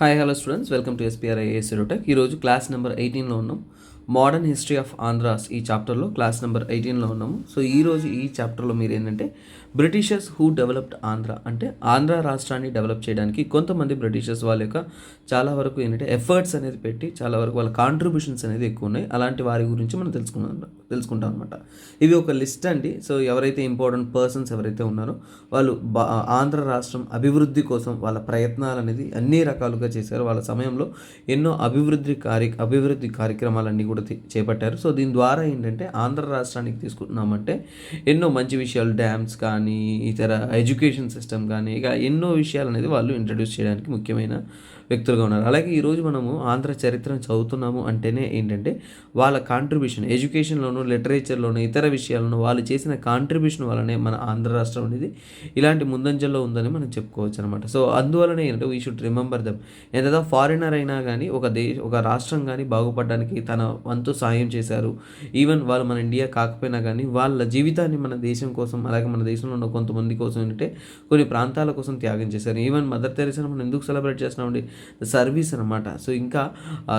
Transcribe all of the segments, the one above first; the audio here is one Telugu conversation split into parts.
Hi hello students, welcome to SPR IAS ఎరోటెక్. ఈరోజు క్లాస్ నెంబర్ 18లో ఉన్నాం. మోడర్న్ హిస్టరీ ఆఫ్ ఆంధ్రాస్ ఈ చాప్టర్లో క్లాస్ నెంబర్ 18లో ఉన్నాము. సో ఈరోజు ఈ చాప్టర్లో మీరు ఏంటంటే బ్రిటిషర్స్ హూ డెవలప్డ్ ఆంధ్ర, అంటే ఆంధ్ర రాష్ట్రాన్ని డెవలప్ చేయడానికి కొంతమంది బ్రిటిషర్స్ వాళ్ళ యొక్క చాలా వరకు ఏంటంటే ఎఫర్ట్స్ అనేది పెట్టి చాలా వరకు వాళ్ళ కాంట్రిబ్యూషన్స్ అనేది ఎక్కువ ఉన్నాయి. అలాంటి వారి గురించి మనం తెలుసుకుంటాం అనమాట. ఇవి ఒక లిస్ట్ అండి. సో ఎవరైతే ఇంపార్టెంట్ పర్సన్స్ ఎవరైతే ఉన్నారో వాళ్ళు ఆంధ్ర రాష్ట్రం అభివృద్ధి కోసం వాళ్ళ ప్రయత్నాలు అనేది అన్ని రకాలుగా చేశారు. వాళ్ళ సమయంలో ఎన్నో అభివృద్ధి కార్యక్రమాలన్నీ కూడా చేపట్టారు. సో దీని ద్వారా ఏంటంటే ఆంధ్ర రాష్ట్రానికి తీసుకుంటున్నామంటే ఎన్నో మంచి విషయాలు, డ్యామ్స్ కానీ ఇతర ఎడ్యుకేషన్ సిస్టమ్ కానీ ఇక ఎన్నో విషయాలు అనేది వాళ్ళు ఇంట్రడ్యూస్ చేయడానికి ముఖ్యమైన వ్యక్తులుగా ఉన్నారు. అలాగే ఈరోజు మనము ఆంధ్ర చరిత్రను చదువుతున్నాము అంటేనే ఏంటంటే వాళ్ళ కాంట్రిబ్యూషన్ ఎడ్యుకేషన్లోను, లిటరేచర్లోను, ఇతర విషయాలను వాళ్ళు చేసిన కాంట్రిబ్యూషన్ వల్లనే మన ఆంధ్ర రాష్ట్రం అనేది ఇలాంటి ముందంజల్లో ఉందని మనం చెప్పుకోవచ్చు అనమాట. సో అందువలనే ఏంటంటే వీ షుడ్ రిమెంబర్ దెమ్. ఎంత ఫారినర్ అయినా కానీ ఒక రాష్ట్రం కానీ బాగుపడడానికి తన వంతు సాయం చేశారు. ఈవెన్ వాళ్ళు మన ఇండియా కాకపోయినా కానీ వాళ్ళ జీవితాన్ని మన దేశం కోసం, అలాగే మన దేశంలో ఉన్న కొంతమంది కోసం ఏంటంటే కొన్ని ప్రాంతాల కోసం త్యాగం చేశారు. ఈవెన్ మదర్ తెరెసాను మనం ఎందుకు సెలబ్రేట్ చేస్తున్నామండి? సర్వీస్ అనమాట. సో ఇంకా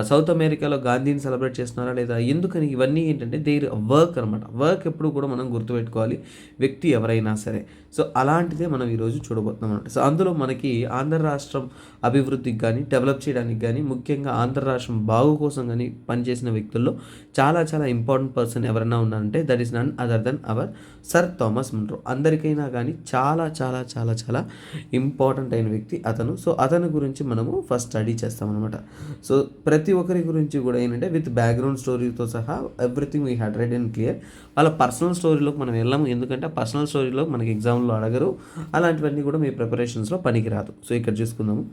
సౌత్ అమెరికాలో గాంధీని సెలబ్రేట్ చేస్తున్నారా లేదా? ఎందుకని? ఇవన్నీ ఏంటంటే దేర్ వర్క్ అనమాట. వర్క్ ఎప్పుడు కూడా మనం గుర్తుపెట్టుకోవాలి, వ్యక్తి ఎవరైనా సరే. సో అలాంటిదే మనం ఈరోజు చూడబోతున్నాం అనమాట. సో అందులో మనకి ఆంధ్ర రాష్ట్రం అభివృద్ధికి కానీ డెవలప్ చేయడానికి కానీ ముఖ్యంగా ఆంధ్ర రాష్ట్రం బాగు కోసం కానీ పనిచేసిన వ్యక్తుల్లో చాలా చాలా ఇంపార్టెంట్ పర్సన్ ఎవరైనా ఉన్నారంటే that is none other than our sir Thomas Munro. అందరికైనా కానీ చాలా చాలా చాలా చాలా ఇంపార్టెంట్ అయిన వ్యక్తి అతను. సో అతని గురించి మనము ఫస్ట్ స్టడీ చేస్తామన్నమాట. సో ప్రతి ఒక్కరి గురించి కూడా ఏంటంటే విత్ బ్యాక్గ్రౌండ్ స్టోరీతో సహా everything we had red and clear. వాళ్ళ పర్సనల్ స్టోరీలోకి మనం వెళ్ళాము, ఎందుకంటే ఆ పర్సనల్ స్టోరీలో మనకి ఎగ్జామ్లో అడగరు, అలాంటివన్నీ కూడా మీ ప్రిపరేషన్స్లో పనికిరాదు. సో ఇక్కడ చూసుకుందాము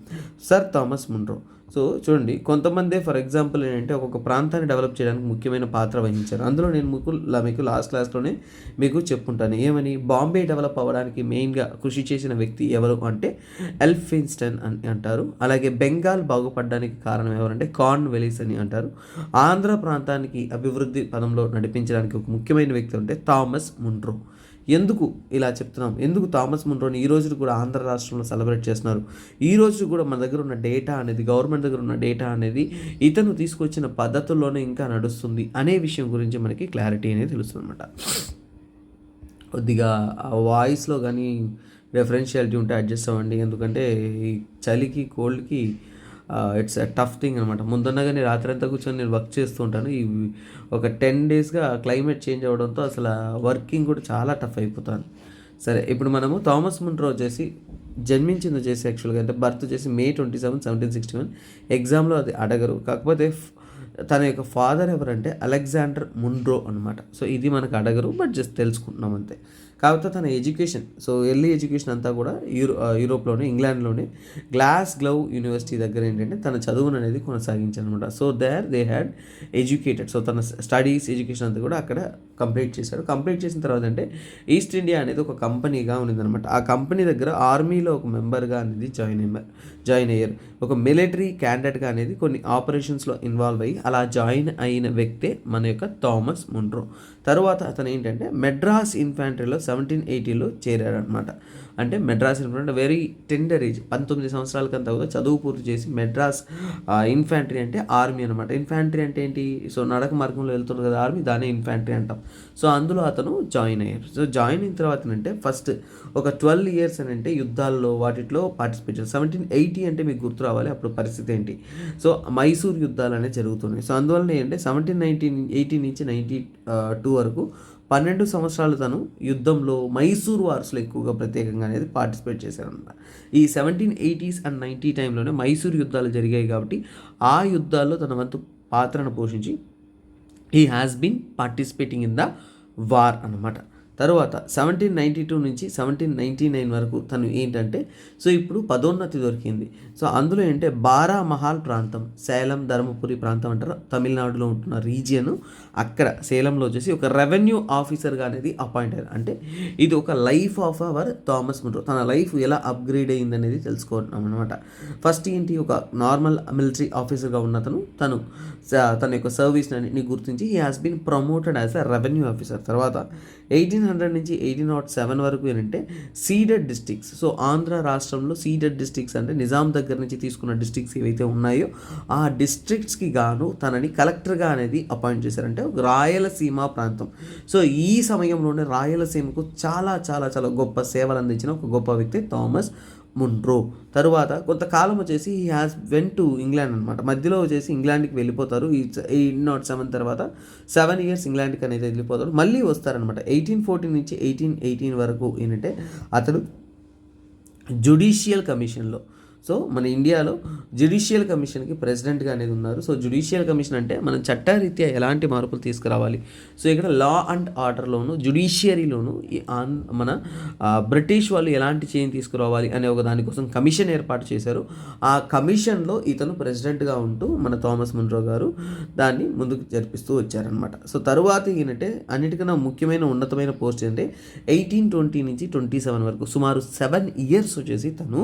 సర్ థామస్ మున్రో. సో చూడండి, కొంతమంది ఫర్ ఎగ్జాంపుల్ ఏంటంటే ఒక్కొక్క ప్రాంతాన్ని డెవలప్ చేయడానికి ముఖ్యమైన పాత్ర వహించారు. అందులో నేను మీకు లాస్ట్ క్లాస్లోనే మీకు చెప్పుంటాను ఏమని. బాంబే డెవలప్ అవ్వడానికి మెయిన్గా కృషి చేసిన వ్యక్తి ఎవరు అంటే ఎల్ఫిన్స్టన్ అని అంటారు. అలాగే బెంగాల్ బాగుపడడానికి కారణం ఎవరంటే కార్న్వాలిస్ అని అంటారు. ఆంధ్ర ప్రాంతానికి అభివృద్ధి పదంలో నడిపించడానికి ఒక ముఖ్యమైన వ్యక్తి అంటే థామస్ మున్రో. ఎందుకు ఇలా చెప్తున్నాం? ఎందుకు థామస్ మున్రోని ఈ రోజు కూడా ఆంధ్ర రాష్ట్రంలో సెలబ్రేట్ చేస్తున్నారు? ఈ రోజు కూడా మన దగ్గర ఉన్న డేటా అనేది, గవర్నమెంట్ దగ్గర ఉన్న డేటా అనేది ఇతను తీసుకొచ్చిన పద్ధతుల్లోనే ఇంకా నడుస్తుంది అనే విషయం గురించి మనకి క్లారిటీ అనేది తెలుస్తుంది అనమాట. కొద్దిగా వాయిస్లో కానీ రెఫరెన్షియాలిటీ ఉంటే అడ్జస్ట్ అవ్వండి, ఎందుకంటే ఈ చలికి కోల్డ్కి ఇట్స్ ఎ టఫ్ థింగ్ అనమాట. ముందున్నగానే రాత్రి అంతా కూర్చొని నేను వర్క్ చేస్తూ ఉంటాను. ఈ ఒక 10 డేస్గా క్లైమేట్ చేంజ్ అవ్వడంతో అసలు వర్కింగ్ కూడా చాలా టఫ్ అయిపోతుంది. సరే, ఇప్పుడు మనము థామస్ మున్రో వచ్చేసి జన్మించింది వచ్చేసి యాక్చువల్గా అంటే బర్త్ వచ్చేసి May 27, 1761. ఎగ్జామ్లో అది అడగరు. కాకపోతే తన యొక్క ఫాదర్ ఎవరంటే అలెగ్జాండర్ మున్రో అనమాట. సో ఇది మనకు అడగరు, బట్ జస్ట్ తెలుసుకుంటున్నాం అంతే. కాకపోతే తన ఎడ్యుకేషన్, సో ఎర్లీ ఎడ్యుకేషన్ అంతా కూడా యూరోప్లోనే, ఇంగ్లాండ్లోనే గ్లాస్గో యూనివర్సిటీ దగ్గర ఏంటంటే తన చదువును అనేది కొనసాగించారు అనమాట. So they had educated. So తన స్టడీస్, ఎడ్యుకేషన్ అంతా కూడా అక్కడ కంప్లీట్ చేశాడు. కంప్లీట్ చేసిన తర్వాత అంటే ఈస్ట్ ఇండియా అనేది ఒక కంపెనీగా ఉన్నదనమాట. ఆ కంపెనీ దగ్గర ఆర్మీలో ఒక మెంబర్గా అనేది జాయిన్ అయ్యారు. ఒక మిలిటరీ క్యాండిడేట్గా అనేది కొన్ని ఆపరేషన్స్లో ఇన్వాల్వ్ అయ్యి అలా జాయిన్ అయిన వ్యక్తే మన యొక్క థామస్ మున్రో. తర్వాత అతను ఏంటంటే మెడ్రాస్ ఇన్ఫాంట్రీలో 1780లో చేరాడనమాట. అంటే Madras infantry very tender age, 19 సంవత్సరాలకంతా కూడా చదువు పూర్తి చేసి మెడ్రాస్ ఇన్ఫాంట్రీ అంటే ఆర్మీ అనమాట. ఇన్ఫాంట్రీ అంటే ఏంటి? సో నడక మార్గంలో వెళ్తున్నారు కదా ఆర్మీ, దాన్ని ఇన్ఫాంట్రీ అంటాం. సో అందులో అతను జాయిన్ అయ్యారు. సో జాయిన్ అయిన తర్వాత అంటే ఫస్ట్ ఒక 12 years అని అంటే యుద్ధాల్లో వాటిలో పార్టిసిపేట్ చేశారు. 1780 అంటే మీకు గుర్తు రావాలి అప్పుడు పరిస్థితి ఏంటి. సో మైసూర్ యుద్ధాలు అనేవి జరుగుతున్నాయి. సో అందువల్ల ఏంటంటే 1780 నుంచి 92 వరకు 12 సంవత్సరాలు తను యుద్ధంలో మైసూర్ వార్స్లో ఎక్కువగా ప్రత్యేకంగా అనేది పార్టిసిపేట్ చేశారనమాట. ఈ 1780s అండ్ 90 టైంలోనే మైసూర్ యుద్ధాలు జరిగాయి కాబట్టి ఆ యుద్ధాల్లో తన వంతు పాత్రను పోషించి he has been participating in the war అనమాట. తర్వాత 1792 నుంచి 1799 వరకు తను ఏంటంటే సో ఇప్పుడు పదోన్నతి దొరికింది. సో అందులో ఏంటంటే బారామహల్ ప్రాంతం, సేలం, ధర్మపురి ప్రాంతం అంటారు, తమిళనాడులో ఉంటున్న రీజియన్. అక్కడ సేలంలో వచ్చేసి ఒక రెవెన్యూ ఆఫీసర్గా అనేది అపాయింట్ అయ్యారు. అంటే ఇది ఒక life of our Thomas Munro. తన లైఫ్ ఎలా అప్గ్రేడ్ అయింది అనేది తెలుసుకుంటున్నాం అనమాట. ఫస్ట్ ఏంటి, ఒక నార్మల్ మిలిటరీ ఆఫీసర్గా ఉన్న తన యొక్క సర్వీస్ అన్నింటినీ గుర్తించి he has been promoted as a revenue officer. తర్వాత 1800 నుంచి 1807 వరకు ఏంటంటే సీడెడ్ డిస్ట్రిక్ట్స్. సో ఆంధ్ర రాష్ట్రంలో సీడెడ్ డిస్ట్రిక్ట్స్ అంటే నిజాం దగ్గర నుంచి తీసుకున్న డిస్ట్రిక్ట్స్ ఏవైతే ఉన్నాయో ఆ డిస్ట్రిక్ట్స్కి గాను తనని కలెక్టర్గా అనేది అపాయింట్ చేశారంటే రాయలసీమ ప్రాంతం. సో ఈ సమయంలోనే రాయలసీమకు చాలా చాలా చాలా గొప్ప సేవలు అందించిన ఒక గొప్ప వ్యక్తి థామస్ మున్రో. తరువాత కొంతకాలం వచ్చేసి he has when to England అనమాట. మధ్యలో వచ్చేసి ఇంగ్లాండ్కి వెళ్ళిపోతారు. ఈ 1807 తర్వాత 7 ఇయర్స్ ఇంగ్లాండ్కి అనేది వెళ్ళిపోతారు. మళ్ళీ వస్తారనమాట. 1814 నుంచి 1818 వరకు ఏంటంటే అతను జ్యుడిషియల్ కమిషన్లో, సో మన ఇండియాలో జ్యుడిషియల్ కమిషన్కి ప్రెసిడెంట్గా అనేది ఉన్నారు. సో జ్యుడిషియల్ కమిషన్ అంటే మనం చట్టరీత్యా ఎలాంటి మార్పులు తీసుకురావాలి, సో ఇక్కడ లా అండ్ ఆర్డర్లోను జ్యుడిషియరీలోను మన బ్రిటిష్ వాళ్ళు ఎలాంటి చేంజ్ తీసుకురావాలి అనే ఒక దానికోసం కమిషన్ ఏర్పాటు చేశారు. ఆ కమిషన్లో ఇతను ప్రెసిడెంట్గా ఉంటూ మన థామస్ మున్రో గారు దాన్ని ముందుకు జరిపిస్తూ వచ్చారనమాట. సో తరువాత ఏంటంటే అన్నిటికన్నా ముఖ్యమైన ఉన్నతమైన పోస్ట్ ఏంటంటే 1820 నుంచి 27 వరకు సుమారు 7 ఇయర్స్ వచ్చేసి తను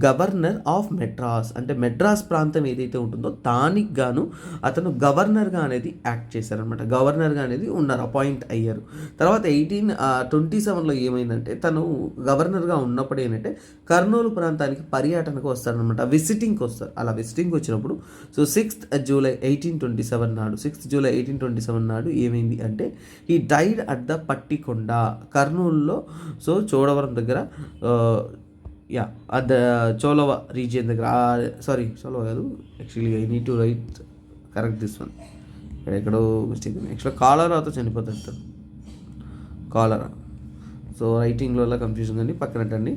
గవర్నర్ ఆఫ్ మెడ్రాస్, అంటే మెడ్రాస్ ప్రాంతం ఏదైతే ఉంటుందో దానికి గాను అతను గవర్నర్గా అనేది యాక్ట్ చేశారనమాట. గవర్నర్గా అనేది ఉన్నారు, అపాయింట్ అయ్యారు. తర్వాత 1827లో ఏమైందంటే తను గవర్నర్గా ఉన్నప్పుడు ఏంటంటే కర్నూలు ప్రాంతానికి పర్యటనకు వస్తారనమాట, విజిటింగ్కి వస్తారు. అలా విజిటింగ్కి వచ్చినప్పుడు సో 6th జూలై 1827 నాడు ఏమైంది అంటే ఈ డైడ్ అట్ ద పట్టికొండ, కర్నూలులో, సో చోడవరం దగ్గర, అట్ ద చోళవ రీజియన్ దగ్గర, సారీ చోళవ కాదు, actually I need to right correct this one, ఎక్కడో మిస్టేక్ ఉంది. యాక్చువల్గా కాలరాతో చనిపోతాడు తను, కాలరా. సో రైటింగ్లో కన్ఫ్యూజన్ కానీ పక్కనట్టండి.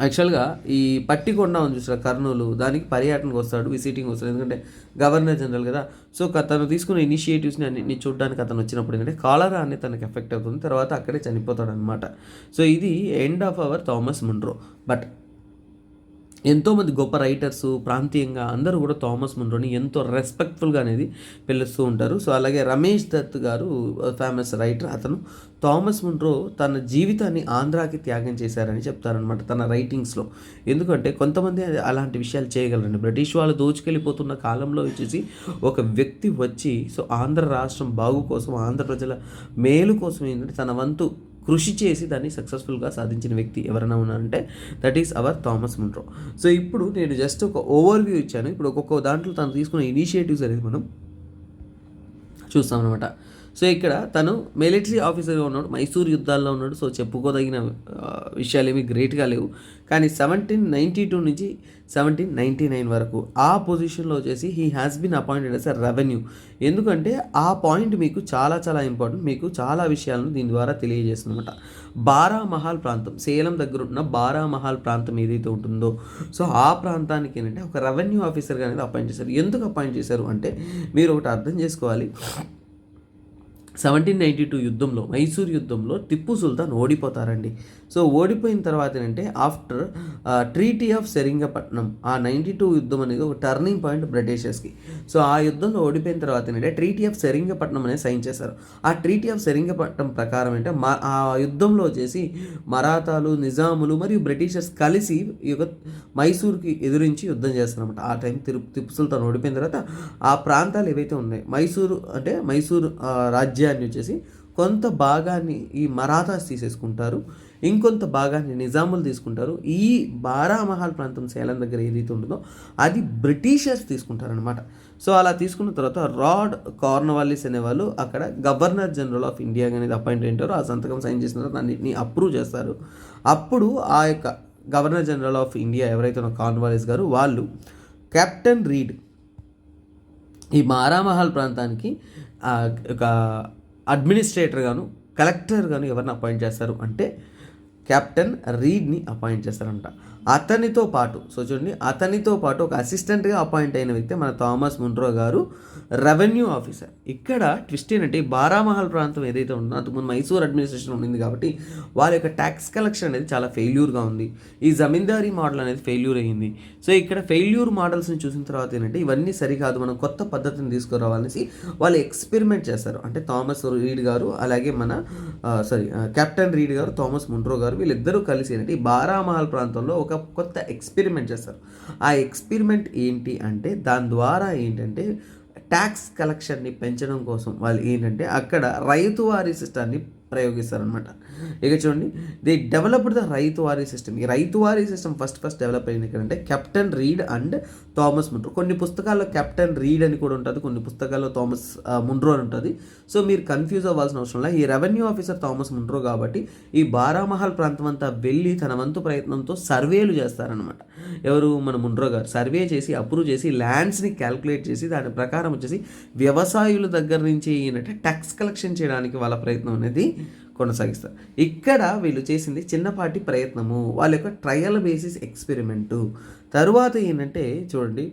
యాక్చువల్గా ఈ పట్టికొండ ఉంది చూసారు కర్నూలు, దానికి పర్యటనకు వస్తాడు, విజిటింగ్ వస్తాడు. ఎందుకంటే గవర్నర్ జనరల్ కదా. సో తను తీసుకున్న ఇనిషియేటివ్స్ని అన్నింటినీ చూడడానికి అతను వచ్చినప్పుడు ఏంటంటే కాలరా అనేది తనకు ఎఫెక్ట్ అవుతుంది. తర్వాత అక్కడే చనిపోతాడు అనమాట. సో ఇది end of our Thomas Munro. But ఎంతోమంది గొప్ప రైటర్సు ప్రాంతీయంగా అందరూ కూడా థామస్ మున్రోని ఎంతో రెస్పెక్ట్ఫుల్గా అనేది పిలుస్తూ ఉంటారు. సో అలాగే రమేష్ దత్ గారు ఫేమస్ రైటర్, అతను థామస్ మున్రో తన జీవితాన్ని ఆంధ్రాకి త్యాగం చేశారని చెప్తారనమాట తన రైటింగ్స్లో. ఎందుకంటే కొంతమంది అలాంటి విషయాలు చేయగలరండి. బ్రిటిష్ వాళ్ళు దోచుకెళ్ళిపోతున్న కాలంలో వచ్చేసి ఒక వ్యక్తి వచ్చి సో ఆంధ్ర రాష్ట్రం బాగు కోసం, ఆంధ్ర ప్రజల మేలు కోసం ఏంటంటే తన వంతు కృషి చేసి దాన్ని సక్సెస్ఫుల్గా సాధించిన వ్యక్తి ఎవరైనా ఉన్నారంటే that is our Thomas Munro. So ఇప్పుడు నేను జస్ట్ ఒక ఓవర్వ్యూ ఇచ్చాను. ఇప్పుడు ఒక్కొక్క దాంట్లో తను తీసుకున్న ఇనిషియేటివ్స్ అనేది మనం చూస్తాం అనమాట. సో ఇక్కడ తను మిలిటరీ ఆఫీసర్గా ఉన్నాడు, మైసూర్ యుద్ధాల్లో ఉన్నాడు. సో చెప్పుకోదగిన విషయాలు ఏమి గ్రేట్గా లేవు. కానీ 1792 నుంచి 1799 వరకు ఆ పొజిషన్లో వచ్చేసి he has been appointed as a revenue. ఎందుకంటే ఆ పాయింట్ మీకు చాలా చాలా ఇంపార్టెంట్, మీకు చాలా విషయాలను దీని ద్వారా తెలియజేస్తుందన్నమాట. బారామహల్ ప్రాంతం, సేలం దగ్గర ఉన్న బారామహల్ ప్రాంతం ఏదైతే ఉంటుందో సో ఆ ప్రాంతానికి ఏంటంటే ఒక రెవెన్యూ ఆఫీసర్గా అనేది అపాయింట్ చేశారు. ఎందుకు అపాయింట్ చేశారు అంటే మీరు ఒకటి అర్థం చేసుకోవాలి. 1792 యుద్ధంలో, మైసూర్ యుద్ధంలో టిప్పు సుల్తాన్ ఓడిపోతారండి. సో ఓడిపోయిన తర్వాత ఏంటంటే ఆఫ్టర్ ట్రీటీ ఆఫ్ సెరింగపట్నం, ఆ 92 యుద్ధం అనేది ఒక టర్నింగ్ పాయింట్ బ్రిటిషర్స్కి. సో ఆ యుద్ధంలో ఓడిపోయిన తర్వాత ఏంటంటే ట్రీటీ ఆఫ్ సెరింగపట్నం అనేది సైన్ చేశారు. ఆ ట్రీటీ ఆఫ్ సెరింగపట్నం ప్రకారం అంటే ఆ యుద్ధంలో వచ్చేసి మరాఠాలు, నిజాములు మరియు బ్రిటిషర్స్ కలిసి ఈ యొక్క మైసూర్కి ఎదురించి యుద్ధం చేస్తారన్నమాట. ఆ టైం టిప్పు సుల్తాన్ ఓడిపోయిన తర్వాత ఆ ప్రాంతాలు ఏవైతే ఉన్నాయి, మైసూర్ రాజ్యాన్ని వచ్చేసి కొంత భాగాన్ని ఈ మరాఠాస్ తీసేసుకుంటారు, ఇంకొంత భాగాన్ని నిజాములు తీసుకుంటారు. ఈ బారామహల్ ప్రాంతం సేలం దగ్గర ఏదైతే ఉంటుందో అది బ్రిటిషర్స్ తీసుకుంటారనమాట. సో అలా తీసుకున్న తర్వాత లార్డ్ కార్న్వాలిస్ అనేవాళ్ళు అక్కడ గవర్నర్ జనరల్ ఆఫ్ ఇండియా అనేది అపాయింట్ అయ్యారు. ఆ సంతకం సైన్ చేసిన తర్వాత అన్నింటినీ అప్రూవ్ చేస్తారు. అప్పుడు ఆ యొక్క గవర్నర్ జనరల్ ఆఫ్ ఇండియా ఎవరైతే ఉన్న కార్న్వాలిస్ గారు, వాళ్ళు కెప్టెన్ రీడ్ ఈ బారామహల్ ప్రాంతానికి ఒక అడ్మినిస్ట్రేటర్ గాను, కలెక్టర్ గాను ఎవరిని అపాయింట్ చేస్తారు అంటే కెప్టెన్ రీడ్ని అపాయింట్ చేస్తారంట. అతనితో పాటు అతనితో పాటు ఒక అసిస్టెంట్గా అపాయింట్ అయిన వ్యక్తి మన థామస్ మున్రో గారు, రెవెన్యూ ఆఫీసర్. ఇక్కడ ట్విస్ట్ ఏంటంటే బారామహల్ ప్రాంతం ఏదైతే ఉందో అంతకుముందు మైసూర్ అడ్మినిస్ట్రేషన్ ఉండింది కాబట్టి వాళ్ళ యొక్క ట్యాక్స్ కలెక్షన్ అనేది చాలా ఫెయిల్యూర్గా ఉంది. ఈ జమీందారీ మోడల్ అనేది ఫెయిల్యూర్ అయ్యింది. సో ఇక్కడ ఫెయిల్యూర్ మోడల్స్ని చూసిన తర్వాత ఏంటంటే ఇవన్నీ సరికాదు, మనం కొత్త పద్ధతిని తీసుకురావాలనేసి వాళ్ళు ఎక్స్పెరిమెంట్ చేస్తారు. అంటే థామస్ రీడ్ గారు అలాగే మన కెప్టెన్ రీడ్ గారు, థామస్ మున్రో గారు, వీళ్ళిద్దరూ కలిసి ఏంటంటే ఈ బారామహల్ ప్రాంతంలో ఒక కొత్త ఎక్స్పెరిమెంట్ చేస్తారు. ఆ ఎక్స్పెరిమెంట్ ఏంటి అంటే దాని ద్వారా ఏంటంటే ట్యాక్స్ కలెక్షన్ని పెంచడం కోసం వాళ్ళు ఏంటంటే అక్కడ రైతువారీ సిస్టాన్ని ప్రయోగిస్తారనమాట. ఇక చూడండి, they developed the ryotwari system. ఈ రైతువారీ సిస్టమ్ ఫస్ట్ డెవలప్ అయింది ఎక్కడంటే captain read and Thomas Munro. కొన్ని పుస్తకాల్లో కెప్టెన్ రీడ్ అని కూడా ఉంటుంది, కొన్ని పుస్తకాల్లో థామస్ మున్రో అని ఉంటుంది. సో మీరు కన్ఫ్యూజ్ అవ్వాల్సిన అవసరం లేదు. ఈ రెవెన్యూ ఆఫీసర్ థామస్ మున్రో కాబట్టి ఈ బారామహల్ ప్రాంతం అంతా వెళ్ళి తన వంతు ప్రయత్నంతో సర్వేలు చేస్తారనమాట. ఎవరు? మన మున్రో గారు సర్వే చేసి అప్రూవ్ చేసి ల్యాండ్స్ని క్యాల్కులేట్ చేసి దాని ప్రకారం వచ్చేసి వ్యవసాయుల దగ్గర నుంచి ఏంటంటే ట్యాక్స్ కలెక్షన్ చేయడానికి వాళ్ళ ప్రయత్నం అనేది కొనసాగిస్తారు. ఇక్కడ వీళ్ళు చేసింది చిన్నపాటి ప్రయత్నము, వాళ్ళ యొక్క ట్రయల్ బేసిస్ ఎక్స్పెరిమెంటు. తరువాత ఏంటంటే చూడండి,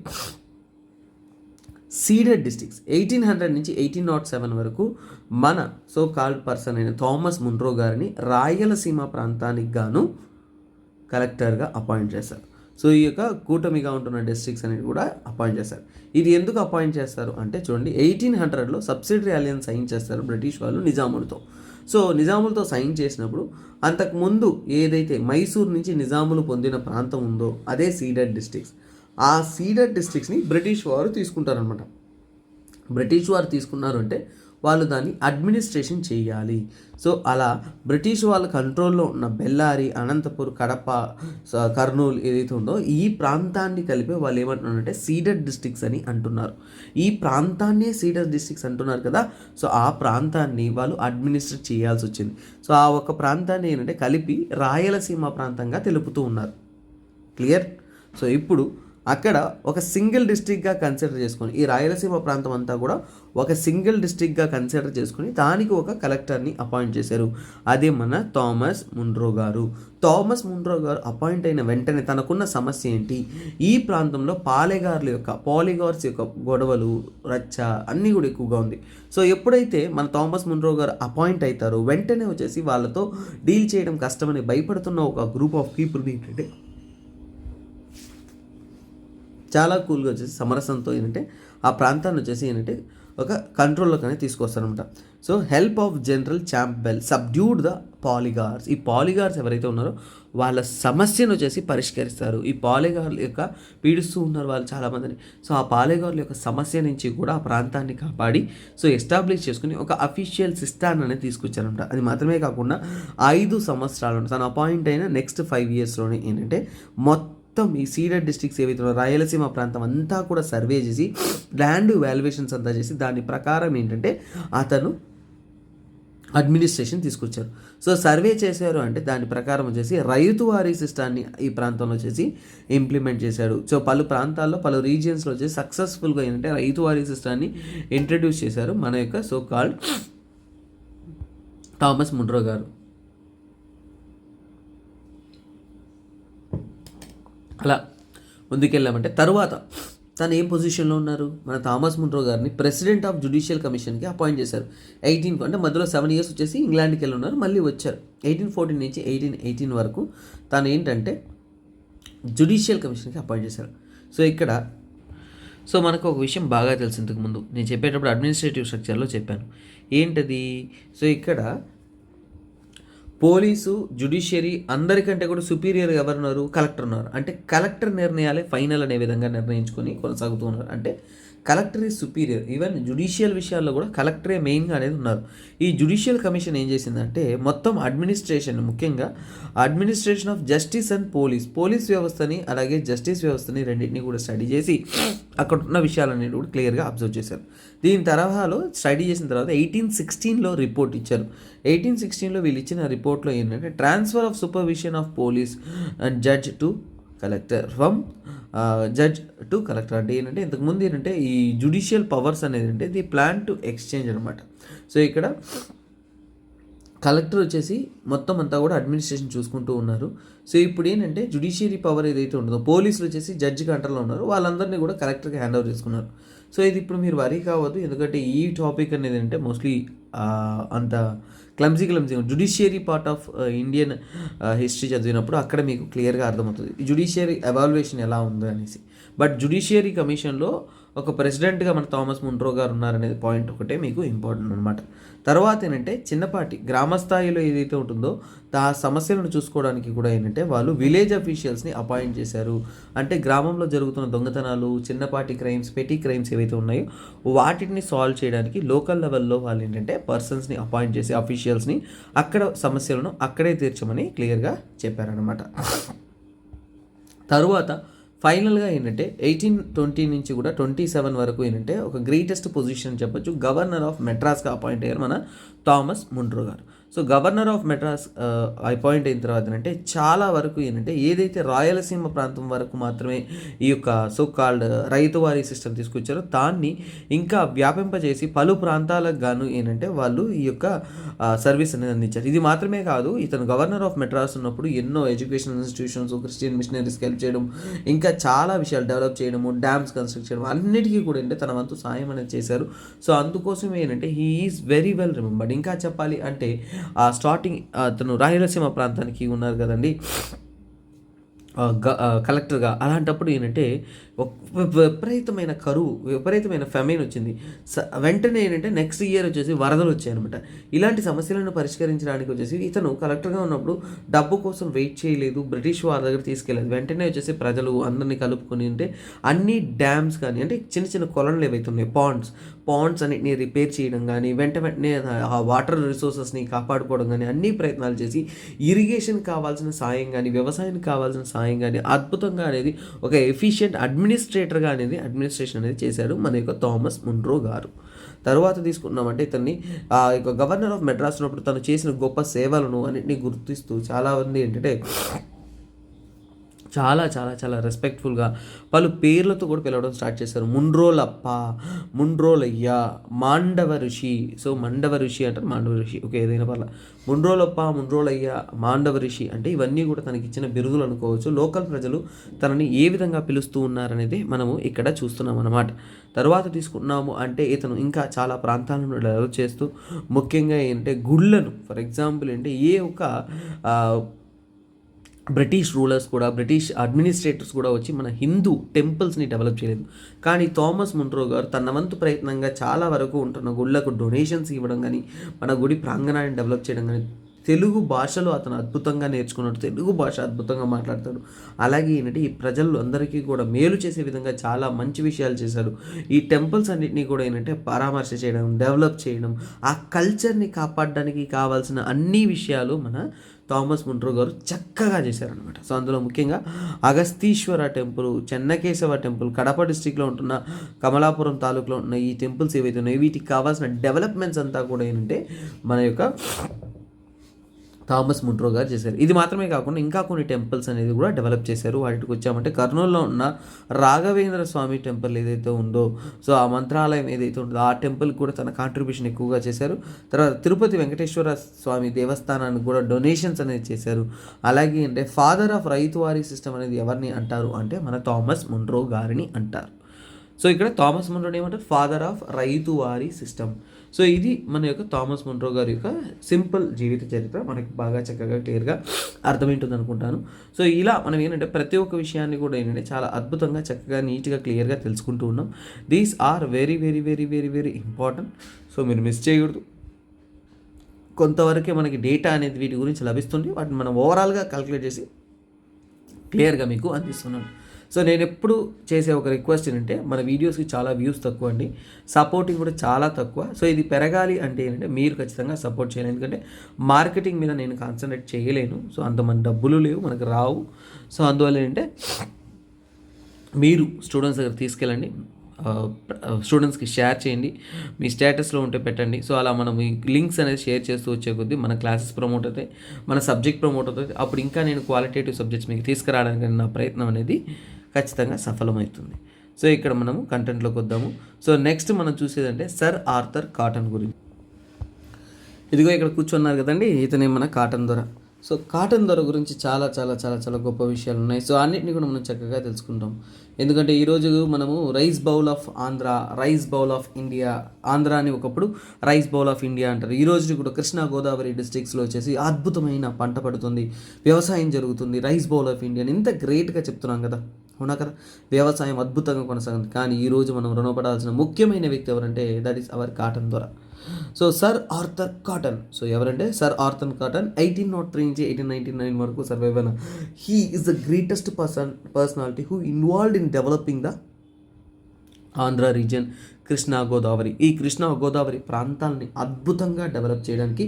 సీడెడ్ డిస్ట్రిక్ట్స్ 1800 నుంచి 1807 వరకు మన సో కాల్డ్ పర్సన్ అయిన థామస్ మున్రో గారిని రాయలసీమ ప్రాంతానికి గాను కలెక్టర్గా అపాయింట్ చేశారు. సో ఈ యొక్క కూటమిగా ఉంటున్న డిస్ట్రిక్ట్స్ అనేది కూడా అపాయింట్ చేస్తారు. ఇది ఎందుకు అపాయింట్ చేస్తారు అంటే చూడండి, 1800లో సబ్సిడరీ అలయన్స్ సైన్ చేస్తారు బ్రిటిష్ వాళ్ళు నిజాములతో. సో నిజాములతో సైన్ చేసినప్పుడు అంతకుముందు ఏదైతే మైసూర్ నుంచి నిజాములు పొందిన ప్రాంతం ఉందో అదే సీడెడ్ డిస్ట్రిక్ట్స్. ఆ సీడెడ్ డిస్ట్రిక్ట్స్ని బ్రిటిష్ వారు తీసుకుంటారనమాట. బ్రిటిష్ వారు తీసుకున్నారు అంటే వాళ్ళు దాన్ని అడ్మినిస్ట్రేషన్ చేయాలి. సో అలా బ్రిటిష్ వాళ్ళ కంట్రోల్లో ఉన్న బెల్లారి, అనంతపూర్, కడప, కర్నూలు ఏదైతే ఉందో ఈ ప్రాంతాన్ని కలిపి వాళ్ళు ఏమంటున్నారంటే సీడెడ్ డిస్ట్రిక్ట్స్ అని అంటున్నారు. ఈ ప్రాంతాన్నే సీడెడ్ డిస్ట్రిక్ట్స్ అంటున్నారు కదా. సో ఆ ప్రాంతాన్ని వాళ్ళు అడ్మినిస్ట్రేట్ చేయాల్సి వచ్చింది. సో ఆ ఒక ప్రాంతాన్ని ఏంటంటే కలిపి రాయలసీమ ప్రాంతంగా తెలుపుతూ ఉన్నారు. క్లియర్? సో ఇప్పుడు అక్కడ ఒక సింగిల్ డిస్ట్రిక్ట్గా కన్సిడర్ చేసుకొని ఈ రాయలసీమ ప్రాంతం అంతా కూడా ఒక సింగిల్ డిస్ట్రిక్ట్గా కన్సిడర్ చేసుకొని దానికి ఒక కలెక్టర్ని అపాయింట్ చేశారు. అదే మన థామస్ మున్రో గారు. థామస్ మున్రో గారు అపాయింట్ అయిన వెంటనే తనకున్న సమస్య ఏంటి, ఈ ప్రాంతంలో పాలిగార్స్ యొక్క గొడవలు, రచ్చ అన్నీ కూడా ఎక్కువగా ఉంది. సో ఎప్పుడైతే మన థామస్ మున్రో గారు అపాయింట్ అవుతారో వెంటనే వచ్చేసి వాళ్ళతో డీల్ చేయడం కష్టమని భయపడుతున్న ఒక గ్రూప్ ఆఫ్ పీపుల్ని ఏంటంటే చాలా కూల్గా వచ్చేసి సమరసంతో ఏంటంటే ఆ ప్రాంతాన్ని వచ్చేసి ఏంటంటే ఒక కంట్రోల్లోకి తీసుకొస్తారనమాట. So help of General Campbell subdued the poligars. ఈ పాలిగార్స్ ఎవరైతే ఉన్నారో వాళ్ళ సమస్యను వచ్చేసి పరిష్కరిస్తారు. ఈ పాలిగార్ల యొక్క పీడిస్తూ ఉన్నారు వాళ్ళు చాలామందిని. సో ఆ పాలిగార్ల యొక్క సమస్య నుంచి కూడా ఆ ప్రాంతాన్ని కాపాడి సో ఎస్టాబ్లిష్ చేసుకుని ఒక అఫీషియల్ సిస్టాన్ని అనేది తీసుకొచ్చారనమాట. అది మాత్రమే కాకుండా 5 సంవత్సరాలు తను అపాయింట్ అయిన నెక్స్ట్ 5 ఇయర్స్లోనే ఏంటంటే మొత్తం ఈ సీడెడ్ డిస్ట్రిక్ట్స్ ఏవైతే రాయలసీమ ప్రాంతం అంతా కూడా సర్వే చేసి ల్యాండ్ వాల్యుయేషన్స్ అంతా చేసి దాని ప్రకారం ఏంటంటే అతను అడ్మినిస్ట్రేషన్ తీసుకొచ్చారు. సో సర్వే చేశారు అంటే దాని ప్రకారం వచ్చేసి రైతువారీ సిస్టాన్ని ఈ ప్రాంతంలో వచ్చేసి ఇంప్లిమెంట్ చేశాడు. సో పలు ప్రాంతాల్లో పలు రీజియన్స్లో వచ్చేసి సక్సెస్ఫుల్గా ఏంటంటే రైతువారీ సిస్టాన్ని ఇంట్రడ్యూస్ చేశారు మన యొక్క సో కాల్డ్ థామస్ మున్రో గారు. అలా ముందుకెళ్ళామంటే తరువాత తను ఏం పొజిషన్లో ఉన్నారు, మన థామస్ మున్రో గారిని ప్రెసిడెంట్ ఆఫ్ జ్యుడిషియల్ కమిషన్కి అపాయింట్ చేశారు. 18 అంటే మధ్యలో 7 ఇయర్స్ వచ్చేసి ఇంగ్లాండ్కి వెళ్ళి ఉన్నారు, మళ్ళీ వచ్చారు. 1814 నుంచి 1818 వరకు తను ఏంటంటే జ్యుడిషియల్ కమిషన్కి అపాయింట్ చేశారు. సో మనకు ఒక విషయం బాగా తెలుసు, ఇంతకుముందు నేను చెప్పేటప్పుడు అడ్మినిస్ట్రేటివ్ స్ట్రక్చర్లో చెప్పాను ఏంటది. సో ఇక్కడ పోలీసు, జ్యుడిషియరీ అందరికంటే కూడా సుపీరియర్ ఎవరున్నారు, కలెక్టర్ ఉన్నారు. అంటే కలెక్టర్ నిర్ణయాలే ఫైనల్ అనే విధంగా నిర్ణయించుకొని కొనసాగుతూ ఉన్నారు. అంటే collector is superior. Even judicial విషయాల్లో కూడా కలెక్టరే మెయిన్గా అనేది ఉన్నారు. ఈ జ్యుడిషియల్ కమిషన్ ఏం చేసిందంటే మొత్తం అడ్మినిస్ట్రేషన్, ముఖ్యంగా administration of justice and police వ్యవస్థని అలాగే జస్టిస్ వ్యవస్థని రెండింటినీ కూడా స్టడీ చేసి అక్కడ ఉన్న విషయాలన్నీ కూడా క్లియర్గా అబ్జర్వ్ చేశారు. దీని తరహాలో స్టడీ చేసిన తర్వాత 1816లో రిపోర్ట్ ఇచ్చారు. 1816లో వీళ్ళు ఇచ్చిన రిపోర్ట్లో ఏంటంటే transfer of supervision of police and judge to collector from judge to collector. అంటే ఏంటంటే ఇంతకుముందు ఏంటంటే ఈ జ్యుడిషియల్ పవర్స్ అనేది అంటే ది ప్లాన్ టు ఎక్స్చేంజ్ అనమాట. సో ఇక్కడ కలెక్టర్ వచ్చేసి మొత్తం అంతా కూడా అడ్మినిస్ట్రేషన్ చూసుకుంటూ ఉన్నారు. సో ఇప్పుడు ఏంటంటే జ్యుడిషియరీ పవర్ ఏదైతే ఉంటుందో పోలీసులు వచ్చేసి జడ్జి కంట్రోల్లో ఉన్నారు, వాళ్ళందరినీ కూడా కలెక్టర్కి హ్యాండ్ ఓవర్ చేసుకున్నారు. సో ఇది ఇప్పుడు మీరు వరీ కావద్దు, ఎందుకంటే ఈ టాపిక్ అనేది అంటే మోస్ట్లీ అంత క్లమ్జీగా judiciary part of Indian history చదివినప్పుడు అక్కడ మీకు క్లియర్గా అర్థమవుతుంది జ్యుడిషియరీ ఎవాల్యుయేషన్ ఎలా ఉంది అనేసి. బట్ జ్యుడిషియరీ కమిషన్లో ఒక ప్రెసిడెంట్గా మన థామస్ మున్రో గారు ఉన్నారనేది పాయింట్ ఒకటే మీకు ఇంపార్టెంట్ అనమాట. తర్వాత ఏంటంటే చిన్నపాటి గ్రామ స్థాయిలో ఏదైతే ఉంటుందో ఆ సమస్యలను చూసుకోవడానికి కూడా ఏంటంటే వాళ్ళు విలేజ్ అఫీషియల్స్ని అపాయింట్ చేశారు. అంటే గ్రామంలో జరుగుతున్న దొంగతనాలు, చిన్నపాటి క్రైమ్స్, పెటీ క్రైమ్స్ ఏవైతే ఉన్నాయో వాటిని సాల్వ్ చేయడానికి లోకల్ లెవెల్లో వాళ్ళు ఏంటంటే పర్సన్స్ని అపాయింట్ చేసి అఫీషియల్స్ని అక్కడ సమస్యలను అక్కడే తీర్చమని క్లియర్గా చెప్పారనమాట. తరువాత ఫైనల్గా ఏంటంటే 1820 నుంచి కూడా 27 వరకు ఏంటంటే ఒక గ్రేటెస్ట్ పొజిషన్ చెప్పొచ్చు, గవర్నర్ ఆఫ్ మెడ్రాస్గా అపాయింట్ అయ్యారు మన థామస్ మున్రో గారు. So governor of Madras appoint అయిన తర్వాత ఏంటంటే చాలా వరకు ఏంటంటే ఏదైతే రాయలసీమ ప్రాంతం వరకు మాత్రమే ఈ యొక్క సో కాల్డ్ రైతువారీ సిస్టమ్ తీసుకొచ్చారో దాన్ని ఇంకా వ్యాపింపజేసి పలు ప్రాంతాలకు గాను ఏంటంటే వాళ్ళు ఈ యొక్క సర్వీస్ అనేది అందించారు. ఇది మాత్రమే కాదు, ఇతను గవర్నర్ ఆఫ్ మెడ్రాస్ ఉన్నప్పుడు ఎన్నో ఎడ్యుకేషనల్ ఇన్స్టిట్యూషన్స్, క్రిస్టియన్ మిషనరీస్కి హెల్ప్ చేయడం, ఇంకా చాలా విషయాలు డెవలప్ చేయడము, డ్యామ్స్ కన్స్ట్రక్ట్ చేయడం, అన్నిటికీ కూడా ఏంటంటే తన వంతు సాయం అనేది చేశారు. సో అందుకోసం ఏంటంటే he is very well remembered. ఇంకా చెప్పాలి అంటే స్టార్టింగ్ అతను రాయలసీమ ప్రాంతానికి ఉన్నారు కదండి కలెక్టర్గా. అలాంటప్పుడు ఏంటంటే విపరీతమైన కరువు, విపరీతమైన ఫెమైన్ వచ్చింది. వెంటనే ఏంటంటే నెక్స్ట్ ఇయర్ వచ్చేసి వరదలు వచ్చాయి అనమాట. ఇలాంటి సమస్యలను పరిష్కరించడానికి వచ్చేసి ఇతను కలెక్టర్గా ఉన్నప్పుడు డబ్బు కోసం వెయిట్ చేయలేదు, బ్రిటిష్ వారి దగ్గర తీసుకెళ్ళలేదు. వెంటనే వచ్చేసి ప్రజలు అందరినీ కలుపుకొని అంటే అన్ని డ్యామ్స్ కానీ అంటే చిన్న చిన్న కొలనులు ఏవైతే ఉన్నాయి పాండ్స్ అన్నిటిని రిపేర్ చేయడం కానీ, వెంటనే ఆ వాటర్ రిసోర్సెస్ని కాపాడుకోవడం కానీ అన్ని ప్రయత్నాలు చేసి ఇరిగేషన్ కావాల్సిన సాయం కానీ, వ్యవసాయానికి కావాల్సిన సాయం కానీ అద్భుతంగా అనేది ఒక ఎఫిషియెంట్ అడ్మినిస్ట్రేషన్ అనేది చేశాడు మన యొక్క థామస్ మున్రో గారు. తర్వాత తీసుకున్నామంటే ఇతన్ని ఆ యొక్క గవర్నర్ ఆఫ్ మెడ్రాస్ ఉన్నప్పుడు తను చేసిన గొప్ప సేవలను అన్నింటినీ గుర్తిస్తూ చాలామంది ఏంటంటే చాలా చాలా చాలా రెస్పెక్ట్ఫుల్గా పలు పేర్లతో కూడా పిలవడం స్టార్ట్ చేశారు. మున్రోలప్ప, మున్రోలయ్య, మాండవ ఋషి. సో మండవ ఋషి అంటారు, మాండవ ఋషి ఓకే ఏదైనా పర్ల. మున్రోలప్ప, మున్రోలయ్య, మాండవ ఋషి అంటే ఇవన్నీ కూడా తనకి ఇచ్చిన బిరుదులు అనుకోవచ్చు. లోకల్ ప్రజలు తనని ఏ విధంగా పిలుస్తూ ఉన్నారనేది మనము ఇక్కడ చూస్తున్నాం అన్నమాట. తర్వాత తీసుకున్నాము అంటే ఇతను ఇంకా చాలా ప్రాంతాలను డెవలప్ చేస్తూ ముఖ్యంగా ఏంటంటే గుళ్ళను, ఫర్ ఎగ్జాంపుల్ ఏంటి ఏ ఒక బ్రిటిష్ రూలర్స్ కూడా, బ్రిటిష్ అడ్మినిస్ట్రేటర్స్ కూడా వచ్చి మన హిందూ టెంపుల్స్ని డెవలప్ చేయలేదు. కానీ థామస్ మున్రో గారు తన వంతు ప్రయత్నంగా చాలా వరకు ఉంటున్న గుళ్ళకు డొనేషన్స్ ఇవ్వడం కానీ, మన గుడి ప్రాంగణాన్ని డెవలప్ చేయడం కానీ, తెలుగు భాషలో అతను అద్భుతంగా నేర్చుకున్నాడు, తెలుగు భాష అద్భుతంగా మాట్లాడతాడు. అలాగే ఏంటంటే ఈ ప్రజలు అందరికీ కూడా మేలు చేసే విధంగా చాలా మంచి విషయాలు చేశాడు. ఈ టెంపుల్స్ అన్నింటినీ కూడా ఏంటంటే పరామర్శ చేయడం, డెవలప్ చేయడం, ఆ కల్చర్ని కాపాడడానికి కావాల్సిన అన్ని విషయాలు మన థామస్ మున్రో గారు చక్కగా చేశారనమాట. సో అందులో ముఖ్యంగా అగస్తీశ్వర టెంపుల్, చెన్నకేశవ టెంపుల్, కడప డిస్టిక్లో ఉంటున్న కమలాపురం తాలూకులో ఉన్న ఈ టెంపుల్స్ ఏవైతే ఉన్నాయో వీటికి కావాల్సిన డెవలప్మెంట్స్ అంతా కూడా ఏంటంటే మన యొక్క థామస్ మున్రో గారు చేశారు. ఇది మాత్రమే కాకుండా ఇంకా కొన్ని టెంపుల్స్ అనేది కూడా డెవలప్ చేశారు. వాటికి వచ్చామంటే కర్నూలులో ఉన్న రాఘవేంద్ర స్వామి టెంపుల్ ఏదైతే ఉందో, సో ఆ మంత్రాలయం ఏదైతే ఉందో ఆ టెంపుల్కి కూడా తన కాంట్రిబ్యూషన్ ఎక్కువగా చేశారు. తర్వాత తిరుపతి వెంకటేశ్వర స్వామి దేవస్థానానికి కూడా డొనేషన్స్ అనేది చేశారు. అలాగే అంటే ఫాదర్ ఆఫ్ రైతువారీ సిస్టమ్ అనేది ఎవరిని అంటారు అంటే మన థామస్ మున్రో గారిని అంటారు. సో ఇక్కడ థామస్ మున్రో ఏమంటారు, father of ryotwari system. So ఇది మన యొక్క థామస్ మున్రో గారి యొక్క సింపుల్ జీవిత చరిత్ర మనకి బాగా చక్కగా క్లియర్గా అర్థమైంటుంది అనుకుంటాను. సో ఇలా మనం ఏంటంటే ప్రతి ఒక్క విషయాన్ని కూడా ఏంటంటే చాలా అద్భుతంగా చక్కగా నీట్గా క్లియర్గా తెలుసుకుంటూ ఉన్నాం. These are very very very very very important. So మీరు మిస్ చేయకూడదు. కొంతవరకే మనకి డేటా అనేది వీటి గురించి లభిస్తుంది. వాటిని మనం ఓవరాల్గా క్యాలిక్యులేట్ చేసి క్లియర్గా మీకు అందిస్తున్నాను. సో నేను ఎప్పుడు చేసే ఒక రిక్వెస్ట్ ఏంటంటే మన వీడియోస్కి చాలా వ్యూస్ తక్కువ అండి, సపోర్టింగ్ కూడా చాలా తక్కువ. సో ఇది పెరగాలి అంటే ఏంటంటే మీరు ఖచ్చితంగా సపోర్ట్ చేయాలి. ఎందుకంటే మార్కెటింగ్ మీద నేను కాన్సన్ట్రేట్ చేయలేను. సో అంతమంది డబ్బులు లేవు, మనకు రావు. సో అందువల్ల ఏంటంటే మీరు స్టూడెంట్స్ దగ్గర తీసుకెళ్ళండి, స్టూడెంట్స్కి షేర్ చేయండి, మీ స్టేటస్లో ఉంటే పెట్టండి. సో అలా మనం ఈ లింక్స్ అనేది షేర్ చేస్తూ వచ్చే కొద్దీ మన క్లాసెస్ ప్రమోట్ అవుతాయి, మన సబ్జెక్ట్ ప్రమోట్ అవుతుంది. అప్పుడు ఇంకా నేను క్వాలిటేటివ్ సబ్జెక్ట్స్ మీకు తీసుకురావడానికి నా ప్రయత్నం అనేది ఖచ్చితంగా సఫలమవుతుంది. సో ఇక్కడ మనము కంటెంట్లోకి వద్దాము. సో నెక్స్ట్ మనం చూసేదంటే సర్ ఆర్థర్ కాటన్ గురించి. ఇదిగో ఇక్కడ కూర్చున్నారు కదండి, ఇతనే మన కాటన్ దొర. సో కాటన్ దొర గురించి చాలా చాలా చాలా చాలా గొప్ప విషయాలు ఉన్నాయి. సో అన్నింటినీ కూడా మనం చక్కగా తెలుసుకుంటాం. ఎందుకంటే ఈరోజు మనము rice bowl of Andhra, rice bowl of India, Andhra అని ఒకప్పుడు రైస్ బౌల్ ఆఫ్ ఇండియా అంటారు. ఈ రోజు కూడా కృష్ణా గోదావరి డిస్ట్రిక్ట్స్లో వచ్చేసి అద్భుతమైన పంట పడుతుంది, వ్యవసాయం జరుగుతుంది, రైస్ బౌల్ ఆఫ్ ఇండియా ఇంత గ్రేట్గా చెప్తున్నాం కదా. అవునా కదా. వ్యవసాయం అద్భుతంగా కొనసాగింది. కానీ ఈరోజు మనం రుణపడాల్సిన ముఖ్యమైన వ్యక్తి ఎవరంటే దట్ ఈస్ అవర్ కాటన్ దొర. So sir Arthur cotton. So ఎవరంటే సర్ ఆర్థర్ కాటన్ 1803 నుంచి 1899 వరకు సర్వైవ్ అయిన he is the greatest personality who involved in developing the Andhra region, Krishna Godavari. ఈ కృష్ణా గోదావరి ప్రాంతాలని అద్భుతంగా డెవలప్ చేయడానికి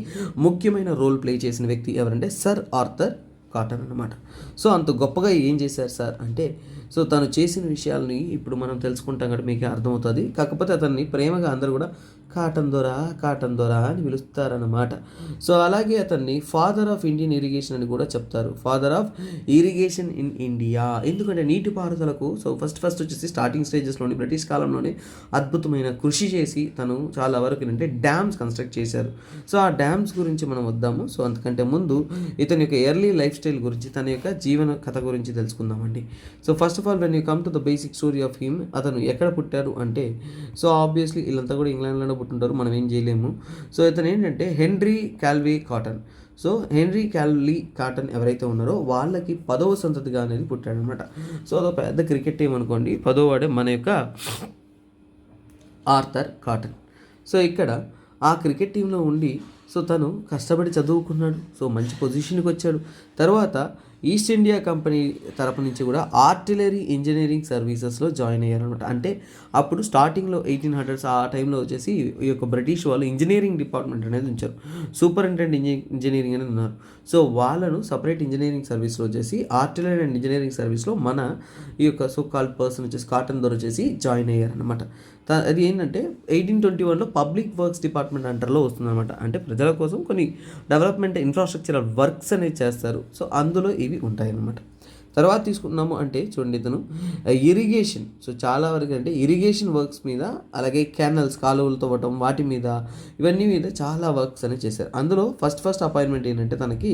ముఖ్యమైన రోల్ ప్లే చేసిన వ్యక్తి ఎవరంటే సర్ ఆర్థర్ కాటన్ అన్నమాట. సో అంత గొప్పగా ఏం చేశారు సార్ అంటే, సో తను చేసిన విషయాల్ని ఇప్పుడు మనం తెలుసుకుంటాం కాబట్టి మీకు అర్థమవుతుంది. కాకపోతే అతన్ని ప్రేమగా అందరూ కూడా కాటన్ దొర అని పిలుస్తారన్నమాట. సో అలాగే అతన్ని ఫాదర్ ఆఫ్ ఇండియన్ ఇరిగేషన్ అని కూడా చెప్తారు. Father of irrigation in India. ఎందుకంటే నీటిపారుదలకు సో ఫస్ట్ వచ్చేసి స్టార్టింగ్ స్టేజెస్లోని బ్రిటిష్ కాలంలోనే అద్భుతమైన కృషి చేసి తను చాలా వరకు ఏంటంటే డ్యామ్స్ కన్స్ట్రక్ట్ చేశారు. సో ఆ డ్యామ్స్ గురించి మనం వద్దాము. సో అంతకంటే ముందు ఇతని యొక్క ఎర్లీ లైఫ్ స్టైల్ గురించి, తన యొక్క జీవన కథ గురించి తెలుసుకుందామండి. So first of all when you come to the basic story of him, అతను ఎక్కడ పుట్టారు అంటే, సో ఆబ్వియస్లీ వీళ్ళంతా కూడా ఇంగ్లాండ్లోనే పుట్టుంటారు, మనం ఏం చేయలేము. సో ఇతను ఏంటంటే Henry Calvert Cotton. So Henry Calvert Cotton ఎవరైతే ఉన్నారో వాళ్ళకి 10వ సంతతిగా అనేది పుట్టాడనమాట. సో అదొక పెద్ద క్రికెట్ టీం అనుకోండి, 10వ వాడే మన యొక్క ఆర్థర్ కాటన్. సో ఇక్కడ ఆ క్రికెట్ టీంలో ఉండి సో తను కష్టపడి చదువుకున్నాడు. సో మంచి పొజిషన్కి వచ్చాడు. తర్వాత ఈస్ట్ ఇండియా కంపెనీ తరపు నుంచి కూడా ఆర్టిలరీ ఇంజనీరింగ్ సర్వీసెస్లో జాయిన్ అయ్యారనమాట. అంటే అప్పుడు స్టార్టింగ్లో 1800s ఆ టైంలో వచ్చేసి ఈ యొక్క బ్రిటిష్ వాళ్ళు ఇంజనీరింగ్ డిపార్ట్మెంట్ అనేది ఉంచారు. సూపరింటెండెంట్ ఇంజనీరింగ్ అని ఉన్నారు. సో వాళ్ళను సపరేట్ ఇంజనీరింగ్ సర్వీస్లో వచ్చేసి ఆర్టిలరీ అండ్ ఇంజనీరింగ్ సర్వీస్లో మన ఈ యొక్క సో కాల్డ్ పర్సన్ వచ్చేసి కాటన్ దొర వచ్చేసి జాయిన్ అయ్యారనమాట. అది ఏంటంటే 1821లో పబ్లిక్ వర్క్స్ డిపార్ట్మెంట్ అండర్లో వస్తుందన్నమాట. అంటే ప్రజల కోసం కొన్ని డెవలప్మెంట్ ఇన్ఫ్రాస్ట్రక్చరల్ వర్క్స్ అనేది చేస్తారు. సో అందులో ఇవి ఉంటాయన్నమాట. తర్వాత తీసుకున్నాము అంటే చూడండి, ఇతను ఇరిగేషన్, సో చాలా వరకు అంటే ఇరిగేషన్ వర్క్స్ మీద, అలాగే క్యానల్స్ కాలువలు తవ్వటం వాటి మీద, ఇవన్నీ మీద చాలా వర్క్స్ అనేది చేశారు. అందులో ఫస్ట్ అపాయింట్మెంట్ ఏంటంటే తనకి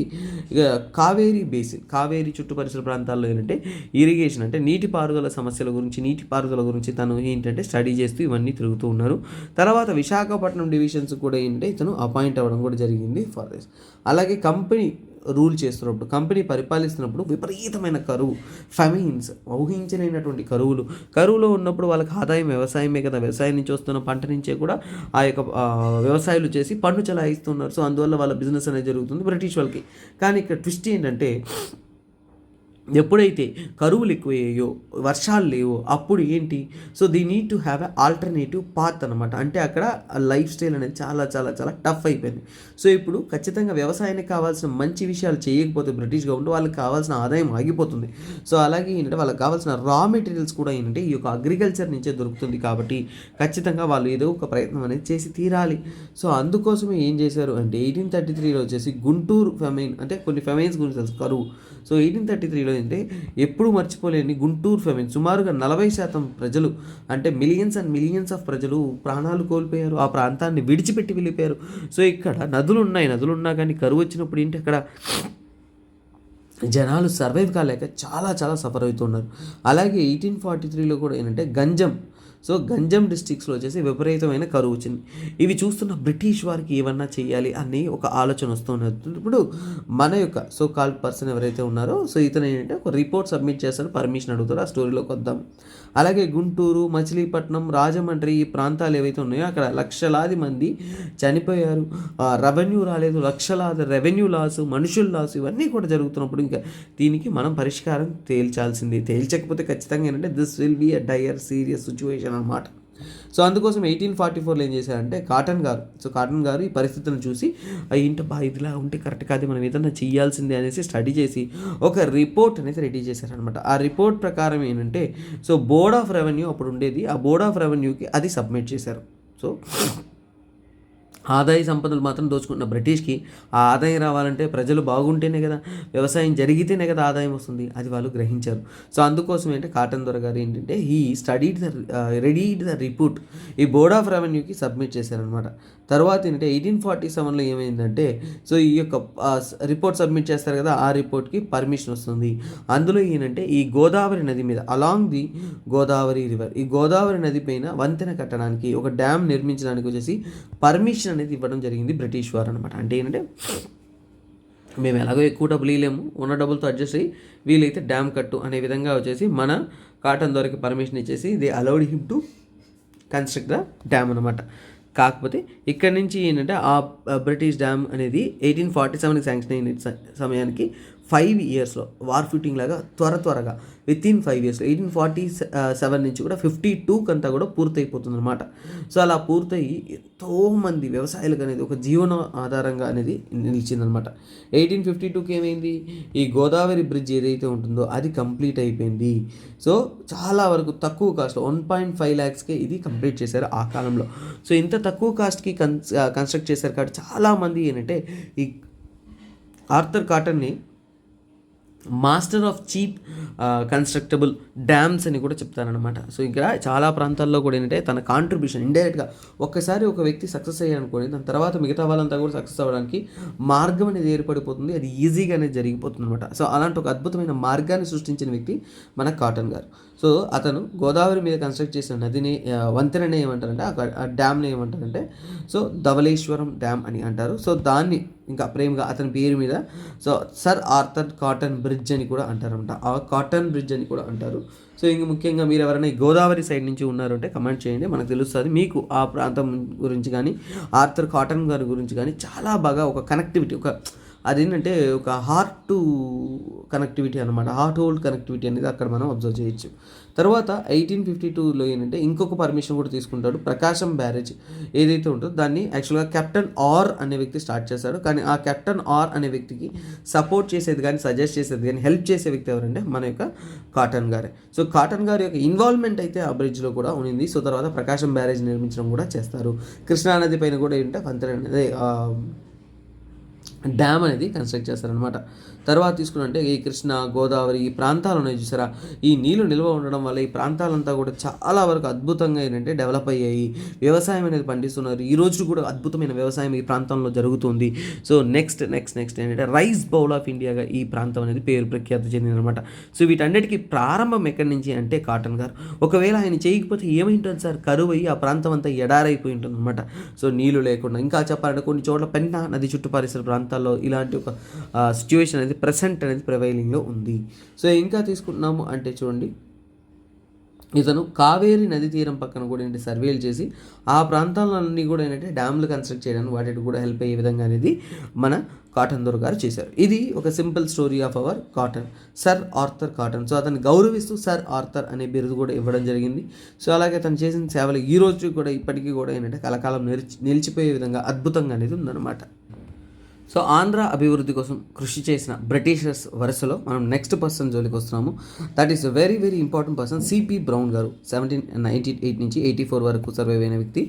ఇక కావేరీ బేసిన్, కావేరీ చుట్టూ పరిసర ప్రాంతాల్లో ఏంటంటే ఇరిగేషన్ అంటే నీటిపారుదల సమస్యల గురించి, నీటిపారుదల గురించి తను ఏంటంటే స్టడీ చేస్తూ ఇవన్నీ తిరుగుతూ ఉన్నారు. తర్వాత విశాఖపట్నం డివిజన్స్ కూడా ఏంటంటే ఇతను అపాయింట్ అవ్వడం కూడా జరిగింది ఫర్ దిస్. అలాగే కంపెనీ రూల్ చేస్తున్నప్పుడు, కంపెనీ పరిపాలిస్తున్నప్పుడు విపరీతమైన కరువు, ఫెమైన్స్, ఊహించలేనటువంటి కరువులో ఉన్నప్పుడు వాళ్ళకి ఆదాయం వ్యవసాయమే కదా, వ్యవసాయం నుంచి వస్తున్న పంట నుంచే కూడా ఆ యొక్క వ్యవసాయాలు చేసి పన్ను చలాయిస్తున్నారు. సో అందువల్ల వాళ్ళ బిజినెస్ అనేది జరుగుతుంది బ్రిటిష్ వాళ్ళకి. కానీ ఇక్కడ ట్విస్ట్ ఏంటంటే ఎప్పుడైతే కరువులు ఎక్కువయ్యాయో, వర్షాలు లేవో, అప్పుడు ఏంటి, so the need to have a alternative path అనమాట. అంటే అక్కడ లైఫ్ స్టైల్ అనేది చాలా చాలా చాలా టఫ్ అయిపోయింది. సో ఇప్పుడు ఖచ్చితంగా వ్యవసాయానికి కావాల్సిన మంచి విషయాలు చేయకపోతే బ్రిటిష్ గవర్నమెంట్ వాళ్ళకి కావాల్సిన ఆదాయం ఆగిపోతుంది. సో అలాగే ఏంటంటే వాళ్ళకి కావాల్సిన రా మెటీరియల్స్ కూడా ఏంటంటే ఈ యొక్క అగ్రికల్చర్ నుంచే దొరుకుతుంది. కాబట్టి ఖచ్చితంగా వాళ్ళు ఏదో ఒక ప్రయత్నం అనేది చేసి తీరాలి. సో అందుకోసమే ఏం చేశారు అంటే 1833లో వచ్చేసి గుంటూరు ఫెమైన్, అంటే కొన్ని ఫెమైన్స్ గురించి తెలుసు, కరువు. సో 1833లో అంటే ఎప్పుడు మర్చిపోలేని గుంటూరు ఫెమైన్, సుమారుగా 40% ప్రజలు, అంటే మిలియన్స్ అండ్ మిలియన్స్ ఆఫ్ ప్రజలు ప్రాణాలు కోల్పోయారు, ఆ ప్రాంతాన్ని విడిచిపెట్టి వెళ్ళిపోయారు. సో ఇక్కడ నదులు ఉన్నా కానీ కరువు వచ్చినప్పుడు ఏంటి అక్కడ జనాలు సర్వైవ్ కాలేక చాలా చాలా సఫర్ అవుతున్నారు. అలాగే 1843లో కూడా ఏంటంటే గంజం డిస్ట్రిక్ట్స్లో వచ్చేసి విపరీతమైన కరువు వచ్చింది. ఇవి చూస్తున్న బ్రిటిష్ వారికి ఏమన్నా చేయాలి అని ఒక ఆలోచన వస్తున్నది. ఇప్పుడు మన యొక్క సో కాల్డ్ పర్సన్ ఎవరైతే ఉన్నారో, సో ఇతను ఏంటంటే ఒక రిపోర్ట్ సబ్మిట్ చేస్తారు, పర్మిషన్ అడుగుతారు. ఆ స్టోరీలోకి వద్దాం. అలాగే గుంటూరు, మచిలీపట్నం, రాజమండ్రి ఈ ప్రాంతాలు ఏవైతే ఉన్నాయో అక్కడ లక్షలాది మంది చనిపోయారు. రెవెన్యూ రాలేదు, లక్షలాది రెవెన్యూ లాస్, మనుషుల లాస్, ఇవన్నీ కూడా జరుగుతున్నప్పుడు ఇంకా దీనికి మనం పరిష్కారం తేల్చాల్సింది. తేల్చకపోతే ఖచ్చితంగా ఏంటంటే this will be a dire serious situation అన్నమాట. సో అందుకోసం 1844లో ఏం చేశారంటే కాటన్ గారు ఈ పరిస్థితిని చూసి ఏంటబ్బా ఇదిలా ఉంటే కరెక్ట్ కాదు, మనం ఏదన్నా చేయాల్సిందే అనేసి స్టడీ చేసి ఒక రిపోర్ట్ అనేది రెడీ చేశారనమాట. ఆ రిపోర్ట్ ప్రకారం ఏంటంటే సో బోర్డ్ ఆఫ్ రెవెన్యూ అప్పుడు ఉండేది, ఆ బోర్డ్ ఆఫ్ రెవెన్యూకి అది సబ్మిట్ చేశారు. సో ఆదాయ సంపదలు మాత్రం దోచుకుంటున్న బ్రిటిష్కి ఆ ఆదాయం రావాలంటే ప్రజలు బాగుంటేనే కదా, వ్యవసాయం జరిగితేనే కదా ఆదాయం వస్తుంది, అది వాళ్ళు గ్రహించారు. సో అందుకోసం ఏంటంటే కాటన్ దొర గారు ఏంటంటే రెడీడ్ ద రిపోర్ట్ ఈ బోర్డ్ ఆఫ్ రెవెన్యూకి సబ్మిట్ చేశారనమాట. తర్వాత ఏంటంటే 1847లో ఏమైందంటే సో ఈ యొక్క రిపోర్ట్ సబ్మిట్ చేస్తారు కదా, ఆ రిపోర్ట్కి పర్మిషన్ వస్తుంది. అందులో ఏంటంటే ఈ గోదావరి నది మీద అలాంగ్ ది గోదావరి రివర్, ఈ గోదావరి నది పైన వంతెన కట్టడానికి, ఒక డ్యామ్ నిర్మించడానికి వచ్చేసి పర్మిషన్ అనేది ఇవ్వడం జరిగింది బ్రిటిష్ వారు అనమాట. అంటే ఏంటంటే మేము ఎలాగో ఎక్కువ డబ్బులు ఇవ్వలేము, ఉన్న డబ్బులతో అడ్జస్ట్ అయ్యి వీలైతే డ్యామ్ కట్టు అనే విధంగా వచ్చేసి మన కాటన్ దొరికి పర్మిషన్ ఇచ్చేసి they allowed him to construct the dam అనమాట. కాకపోతే ఇక్కడ నుంచి ఏంటంటే ఆ బ్రిటిష్ డ్యామ్ అనేది 1847కి శాంక్షన్ అయిన సమయానికి 5 ఇయర్స్లో వార్ ఫిట్టింగ్ లాగా త్వరగా వితిన్ 5 ఇయర్స్లో 1847 నుంచి కూడా 52 అంతా కూడా పూర్తయిపోతుంది అనమాట. సో అలా పూర్తయి ఎంతోమంది వ్యవసాయాలకు అనేది ఒక జీవన ఆధారంగా అనేది నిలిచిందనమాట. 1852కి ఏమైంది, ఈ గోదావరి బ్రిడ్జ్ ఏదైతే ఉంటుందో అది కంప్లీట్ అయిపోయింది. సో చాలా వరకు తక్కువ కాస్ట్ 1.5 lakhsకే ఇది కంప్లీట్ చేశారు ఆ కాలంలో. సో ఇంత తక్కువ కాస్ట్కి కన్స్ట్రక్ట్ చేశారు కాబట్టి చాలామంది ఏంటంటే ఈ ఆర్థర్ కాటన్ని master of cheap constructable dams అని కూడా చెప్తారనమాట. సో ఇక్కడ చాలా ప్రాంతాల్లో కూడా ఏంటంటే తన కాంట్రిబ్యూషన్ ఇండైరెక్ట్గా ఒక్కసారి ఒక వ్యక్తి సక్సెస్ అయ్యారనుకోండి, దాని తర్వాత మిగతా వాళ్ళంతా కూడా సక్సెస్ అవ్వడానికి మార్గం అనేది ఏర్పడిపోతుంది, అది ఈజీగా అనేది జరిగిపోతుంది అనమాట. సో అలాంటి ఒక అద్భుతమైన మార్గాన్ని సృష్టించిన వ్యక్తి మన కాటన్ గారు. సో అతను గోదావరి మీద కన్స్ట్రక్ట్ చేసిన నదిని వంతెననే ఏమంటారంటే ఆ డ్యామ్ని ఏమంటారంటే సో ధవళేశ్వరం డ్యామ్ అని అంటారు. సో దాన్ని ఇంకా ప్రేమగా అతని పేరు మీద so sir Arthur cotton bridge అని కూడా అంటారనమాట. ఆ కాటన్ బ్రిడ్జ్ అని కూడా అంటారు. సో ఇంక ముఖ్యంగా మీరు ఎవరైనా ఈ గోదావరి సైడ్ నుంచి ఉన్నారంటే కమెంట్ చేయండి, మనకు తెలుస్తుంది మీకు ఆ ప్రాంతం గురించి కానీ ఆర్థర్ కాటన్ గారి గురించి కానీ చాలా బాగా ఒక కనెక్టివిటీ, ఒక అదేంటంటే ఒక హార్ట్ టు కనెక్టివిటీ అనమాట, హార్ట్ హోల్డ్ కనెక్టివిటీ అనేది అక్కడ మనం అబ్జర్వ్ చేయొచ్చు. తర్వాత 1852లో ఏంటంటే ఇంకొక పర్మిషన్ కూడా తీసుకుంటాడు. ప్రకాశం బ్యారేజ్ ఏదైతే ఉంటుందో దాన్ని యాక్చువల్గా కెప్టెన్ ఆర్ అనే వ్యక్తి స్టార్ట్ చేశాడు. కానీ ఆ కెప్టెన్ ఆర్ అనే వ్యక్తికి సపోర్ట్ చేసేది కానీ సజెస్ట్ చేసేది కానీ హెల్ప్ చేసే వ్యక్తి ఎవరంటే మన యొక్క కాటన్ గారే. సో కాటన్ గారి యొక్క ఇన్వాల్వ్మెంట్ అయితే ఆ బ్రిడ్జ్లో కూడా ఉంది. సో తర్వాత ప్రకాశం బ్యారేజ్ నిర్మించడం కూడా చేస్తారు. కృష్ణానది పైన కూడా ఏంటంటే వంతెన అనేది డ్యామ్ అనేది కన్స్ట్రక్ట్ చేస్తారనమాట. తర్వాత తీసుకున్నట్టే ఈ కృష్ణ గోదావరి ఈ ప్రాంతాలు ఉన్నాయి చూసారా, ఈ నీళ్లు నిల్వ ఉండడం వల్ల ఈ ప్రాంతాలంతా కూడా చాలా వరకు అద్భుతంగా ఏంటంటే డెవలప్ అయ్యాయి, వ్యవసాయం అనేది పండిస్తున్నారు. ఈ రోజు కూడా అద్భుతమైన వ్యవసాయం ఈ ప్రాంతంలో జరుగుతుంది. సో నెక్స్ట్ ఏంటంటే రైస్ బౌల్ ఆఫ్ ఇండియాగా ఈ ప్రాంతం అనేది పేరు ప్రఖ్యాతి చెందిందనమాట. సో వీటన్నిటికీ ప్రారంభం ఎక్కడి నుంచి అంటే కాటన్ గారు. ఒకవేళ ఆయన చేయకపోతే ఏమైంటుంది సార్, కరువు అయ్యి ఆ ప్రాంతం అంతా ఎడారైపోయి ఉంటుంది అనమాట. సో నీళ్లు లేకుండా, ఇంకా చెప్పాలంటే కొన్ని చోట్ల పెన్నా నది చుట్టూ పరిసర ప్రాంతాల్లో ఇలాంటి ఒక సిచ్యువేషన్ అనేది ప్రెసెంట్ అనేది ప్రివైలింగ్లో ఉంది. సో ఇంకా తీసుకుంటున్నాము అంటే చూడండి, ఇతను కావేరి నది తీరం పక్కన కూడా ఏంటి సర్వేలు చేసి ఆ ప్రాంతాలన్నీ కూడా ఏంటంటే డ్యామ్లు కన్స్ట్రక్ట్ చేయడానికి వాటికి కూడా హెల్ప్ అయ్యే విధంగా అనేది మన కాటన్ దొర గారు చేశారు. ఇది ఒక simple story of our cotton, sir Arthur cotton. So అతన్ని గౌరవిస్తూ సర్ ఆర్థర్ అనే బిరుదు కూడా ఇవ్వడం జరిగింది. సో అలాగే తను చేసిన సేవలు ఈ రోజు కూడా ఇప్పటికీ కూడా ఏంటంటే కలకాలం నిలిచిపోయే విధంగా అద్భుతంగా అనేది ఉందన్నమాట. సో ఆంధ్ర అభివృద్ధి కోసం కృషి చేసిన బ్రిటిషర్స్ వరుసలో మనం నెక్స్ట్ పర్సన్ జోలికి వస్తున్నాము. That is very very important person, CP Brown గారు. 1798 నుంచి 84 వరకు సర్వైవ్ అయిన వ్యక్తి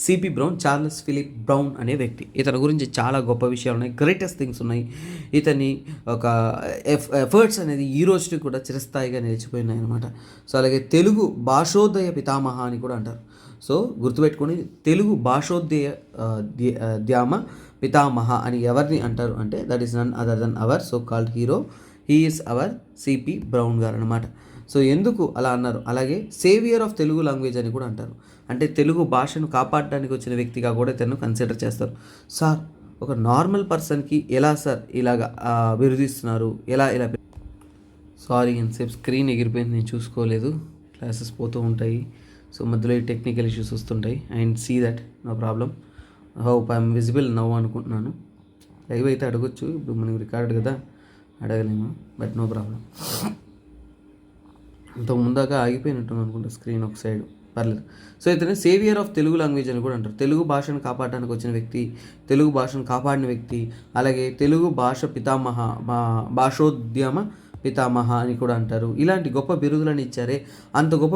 CP Brown, Charles Philip Brown అనే వ్యక్తి. ఇతని గురించి చాలా గొప్ప విషయాలు ఉన్నాయి, గ్రేటెస్ట్ థింగ్స్ ఉన్నాయి. ఇతని ఒక ఎఫర్ట్స్ అనేది ఈ రోజుకి కూడా చిరస్థాయిగా నిలిచిపోయినాయి అనమాట. సో అలాగే తెలుగు భాషోదయ పితామహ అని కూడా అంటారు. సో గుర్తుపెట్టుకొని, తెలుగు భాషోదయ ద్యామ పితామహ అని ఎవరిని అంటారు అంటే that is none other than our so called hero, he is our CP Brown గారు అనమాట. సో ఎందుకు అలా అన్నారు, అలాగే సేవియర్ ఆఫ్ తెలుగు లాంగ్వేజ్ అని కూడా అంటారు. అంటే తెలుగు భాషను కాపాడడానికి వచ్చిన వ్యక్తిగా కూడా ఇతను కన్సిడర్ చేస్తారు. సార్ ఒక నార్మల్ పర్సన్కి ఎలా సార్ ఇలాగా విరుదిస్తున్నారు, ఎలా సారీ ఎంతసేపు స్క్రీన్ ఎగిరిపోయింది, నేను చూసుకోలేదు, క్లాసెస్ పోతూ ఉంటాయి. సో మధ్యలో ఈ టెక్నికల్ ఇష్యూస్ వస్తుంటాయి. And see that no problem, hope I'm visible now అనుకుంటున్నాను. లైవ్ అయితే అడగొచ్చు, ఇప్పుడు మనకి రికార్డ్ కదా అడగలేము, బట్ నో ప్రాబ్లం. ఇంతకు ముందాక ఆగిపోయినట్టు అనుకుంటా స్క్రీన్ ఒక సైడ్, పర్లేదు. సో ఇతను సేవియర్ ఆఫ్ తెలుగు లాంగ్వేజ్ అని కూడా అంటారు. తెలుగు భాషను కాపాడడానికి వచ్చిన వ్యక్తి, తెలుగు భాషను కాపాడిన వ్యక్తి, అలాగే తెలుగు భాష పితామహ, భాషోద్యమ పితామహ అని కూడా అంటారు. ఇలాంటి గొప్ప బిరుదులను ఇచ్చారే, అంత గొప్ప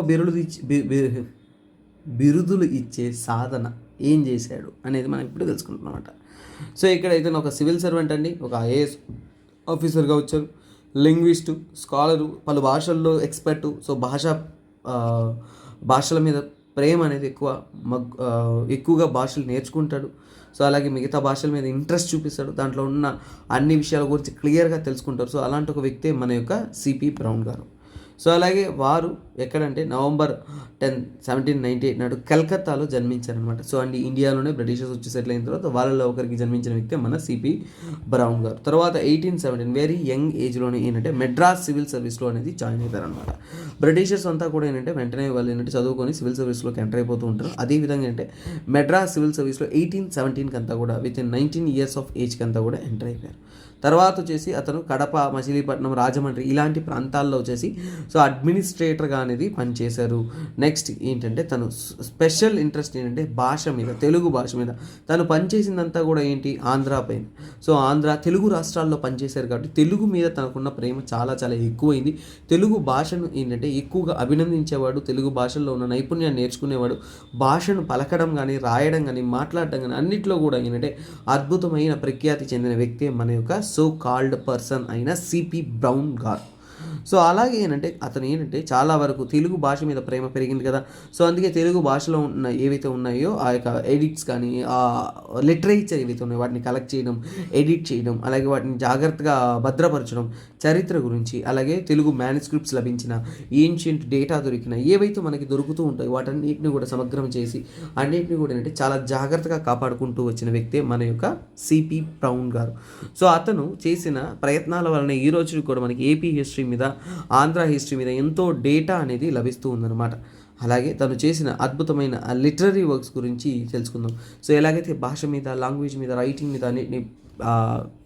బిరుదులు ఇచ్చే సాధన ఏం చేశాడు అనేది మనం ఇప్పుడు తెలుసుకుంటున్నాం అన్నమాట. సో ఇక్కడ అయితే ఒక సివిల్ సర్వెంట్ అండి, ఒక ఐఏఎస్ ఆఫీసర్గా వచ్చారు, లింగ్విస్టు, స్కాలరు, పలు భాషల్లో ఎక్స్పర్టు. సో భాషల మీద ప్రేమ అనేది ఎక్కువగా భాషలు నేర్చుకుంటాడు. సో అలాగే మిగతా భాషల మీద ఇంట్రెస్ట్ చూపిస్తాడు, దాంట్లో ఉన్న అన్ని విషయాల గురించి క్లియర్గా తెలుసుకుంటారు. సో అలాంటి ఒక వ్యక్తే మన యొక్క సిపి బ్రౌన్ గారు. సో అలాగే వారు ఎక్కడంటే నవంబర్ 10, 1798 నాడు కలకత్తాలో జన్మించారనమాట. సో అండ్ ఇండియాలోనే బ్రిటిషర్స్ వచ్చి సెటిల్ అయిన తర్వాత వాళ్ళలో ఒకరికి జన్మించిన వ్యక్తి మన సిపి బ్రౌన్ గారు. తర్వాత 1817 వెరీ యంగ్ ఏజ్లోనే ఏంటంటే మెడ్రాస్ సివిల్ సర్వీస్లో అనేది జాయిన్ అవుతారనమాట. బ్రిటిషర్స్ అంతా కూడా ఏంటంటే వెంటనే వాళ్ళు ఏంటంటే చదువుకొని సివిల్ సర్వీస్లోకి ఎంటర్ అయిపోతూ ఉంటారు. అదేవిధంగా అంటే మెడ్రాస్ సివిల్ సర్వీస్లో 1817కి అంతా కూడా విత్ ఇన్ 19 ఇయర్స్ ఆఫ్ ఏజ్కి అంతా కూడా ఎంటర్ అయిపోయారు. తర్వాత వచ్చేసి అతను కడప, మచిలీపట్నం, రాజమండ్రి ఇలాంటి ప్రాంతాల్లో వచ్చేసి సో అడ్మినిస్ట్రేటర్గా అనేది పనిచేశారు. నెక్స్ట్ ఏంటంటే తను స్పెషల్ ఇంట్రెస్ట్ ఏంటంటే భాష మీద, తెలుగు భాష మీద తను పనిచేసిందంతా కూడా ఏంటి ఆంధ్ర పైన. సో ఆంధ్ర తెలుగు రాష్ట్రాల్లో పనిచేశారు కాబట్టి తెలుగు మీద తనకున్న ప్రేమ చాలా చాలా ఎక్కువైంది. తెలుగు భాషను ఏంటంటే ఎక్కువగా అభినందించేవాడు, తెలుగు భాషల్లో ఉన్న నైపుణ్యాన్ని నేర్చుకునేవాడు, భాషను పలకడం కానీ, రాయడం కానీ, మాట్లాడడం కానీ అన్నింటిలో కూడా ఏంటంటే అద్భుతమైన ప్రఖ్యాతి చెందిన వ్యక్తి మన యొక్క సో కాల్డ్ పర్సన్ అయిన సిపి బ్రౌన్ గారు. సో అలాగే ఏంటంటే అతను ఏంటంటే చాలా వరకు తెలుగు భాష మీద ప్రేమ పెరిగింది కదా. సో అందుకే తెలుగు భాషలో ఉన్న ఏవైతే ఉన్నాయో ఆ యొక్క ఎడిట్స్ కానీ, ఆ లిటరేచర్ ఏవైతే ఉన్నాయో వాటిని కలెక్ట్ చేయడం, ఎడిట్ చేయడం, అలాగే వాటిని జాగ్రత్తగా భద్రపరచడం, చరిత్ర గురించి, అలాగే తెలుగు మ్యానుస్క్రిప్ట్స్ లభించిన, ఏన్షియంట్ డేటా దొరికిన ఏవైతే మనకి దొరుకుతూ ఉంటాయో వాటన్నిటిని కూడా సమగ్రం చేసి అన్నింటిని కూడా ఏంటంటే చాలా జాగ్రత్తగా కాపాడుకుంటూ వచ్చిన వ్యక్తే మన యొక్క సిపి బ్రౌన్ గారు. సో అతను చేసిన ప్రయత్నాల వలన ఈ రోజు కూడా మనకి ఏపీ హిస్టరీ మీద, ఆంధ్ర హిస్టరీ మీద ఎంతో డేటా అనేది లభిస్తూ ఉందన్నమాట. అలాగే తను చేసిన అద్భుతమైన లిటరరీ వర్క్స్ గురించి తెలుసుకుందాం. సో ఎలాగైతే భాష మీద, లాంగ్వేజ్ మీద, రైటింగ్ మీద అన్నిటిని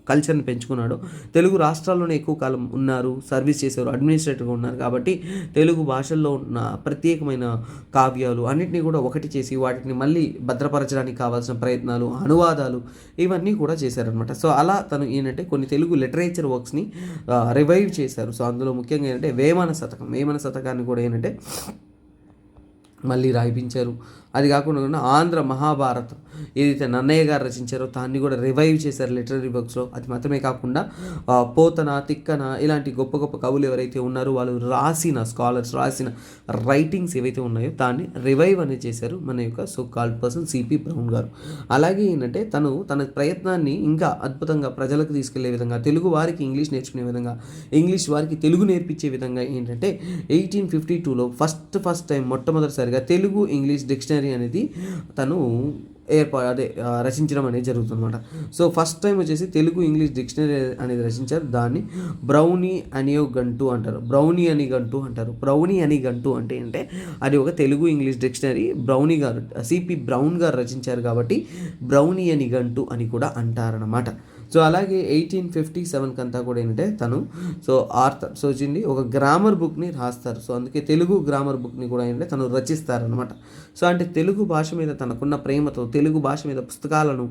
కల్చర్ని పెంచుకున్నాడు. తెలుగు రాష్ట్రాల్లోనే ఎక్కువ కాలం ఉన్నారు, సర్వీస్ చేశారు, అడ్మినిస్ట్రేటర్గా ఉన్నారు కాబట్టి తెలుగు భాషల్లో ఉన్న ప్రత్యేకమైన కావ్యాలు అన్నింటినీ కూడా ఒకటి చేసి వాటిని మళ్ళీ భద్రపరచడానికి కావాల్సిన ప్రయత్నాలు, అనువాదాలు ఇవన్నీ కూడా చేశారనమాట. సో అలా తను ఏంటంటే కొన్ని తెలుగు లిటరేచర్ వర్క్స్ని రివైవ్ చేశారు. సో అందులో ముఖ్యంగా ఏంటంటే వేమన శతకాన్ని కూడా ఏంటంటే మళ్ళీ రాయిపించారు. అది కాకుండా ఆంధ్ర మహాభారతం ఏదైతే నన్నయ్య గారు రచించారో దాన్ని కూడా రివైవ్ చేశారు లిటరరీ వర్క్స్లో. అది మాత్రమే కాకుండా పోతన, తిక్కన ఇలాంటి గొప్ప గొప్ప కవులు ఎవరైతే ఉన్నారో వాళ్ళు స్కాలర్స్ రాసిన రైటింగ్స్ ఏవైతే ఉన్నాయో దాన్ని రివైవ్ అనేది చేశారు మన యొక్క so called person CP Brown గారు. అలాగే ఏంటంటే తను తన ప్రయత్నాన్ని ఇంకా అద్భుతంగా ప్రజలకు తీసుకెళ్లే విధంగా, తెలుగు వారికి ఇంగ్లీష్ నేర్చుకునే విధంగా, ఇంగ్లీష్ వారికి తెలుగు నేర్పించే విధంగా ఏంటంటే 1852లో ఫస్ట్ టైం మొట్టమొదటిసారిగా తెలుగు ఇంగ్లీష్ డిక్షనరీ అనేది తను రచించడం అనేది జరుగుతుందన్నమాట. సో ఫస్ట్ టైం వచ్చేసి తెలుగు ఇంగ్లీష్ డిక్షనరీ అనేది రచించారు. దాన్ని బ్రౌనీ అని గంటు అంటారు. బ్రౌనీ అని గంటు అంటే అది ఒక Telugu English dictionary CP Brown గారు రచించారు కాబట్టి బ్రౌనీ అని గంటు అని కూడా అంటారనమాట. సో అలాగే 1857 అంతా కూడా ఏంటంటే తను సో వచ్చింది ఒక గ్రామర్ బుక్ని రాస్తారు. సో అందుకే తెలుగు గ్రామర్ బుక్ని కూడా ఏంటంటే తను రచిస్తారనమాట. సో అంటే తెలుగు భాష మీద తనకున్న ప్రేమతో తెలుగు భాష మీద పుస్తకాలను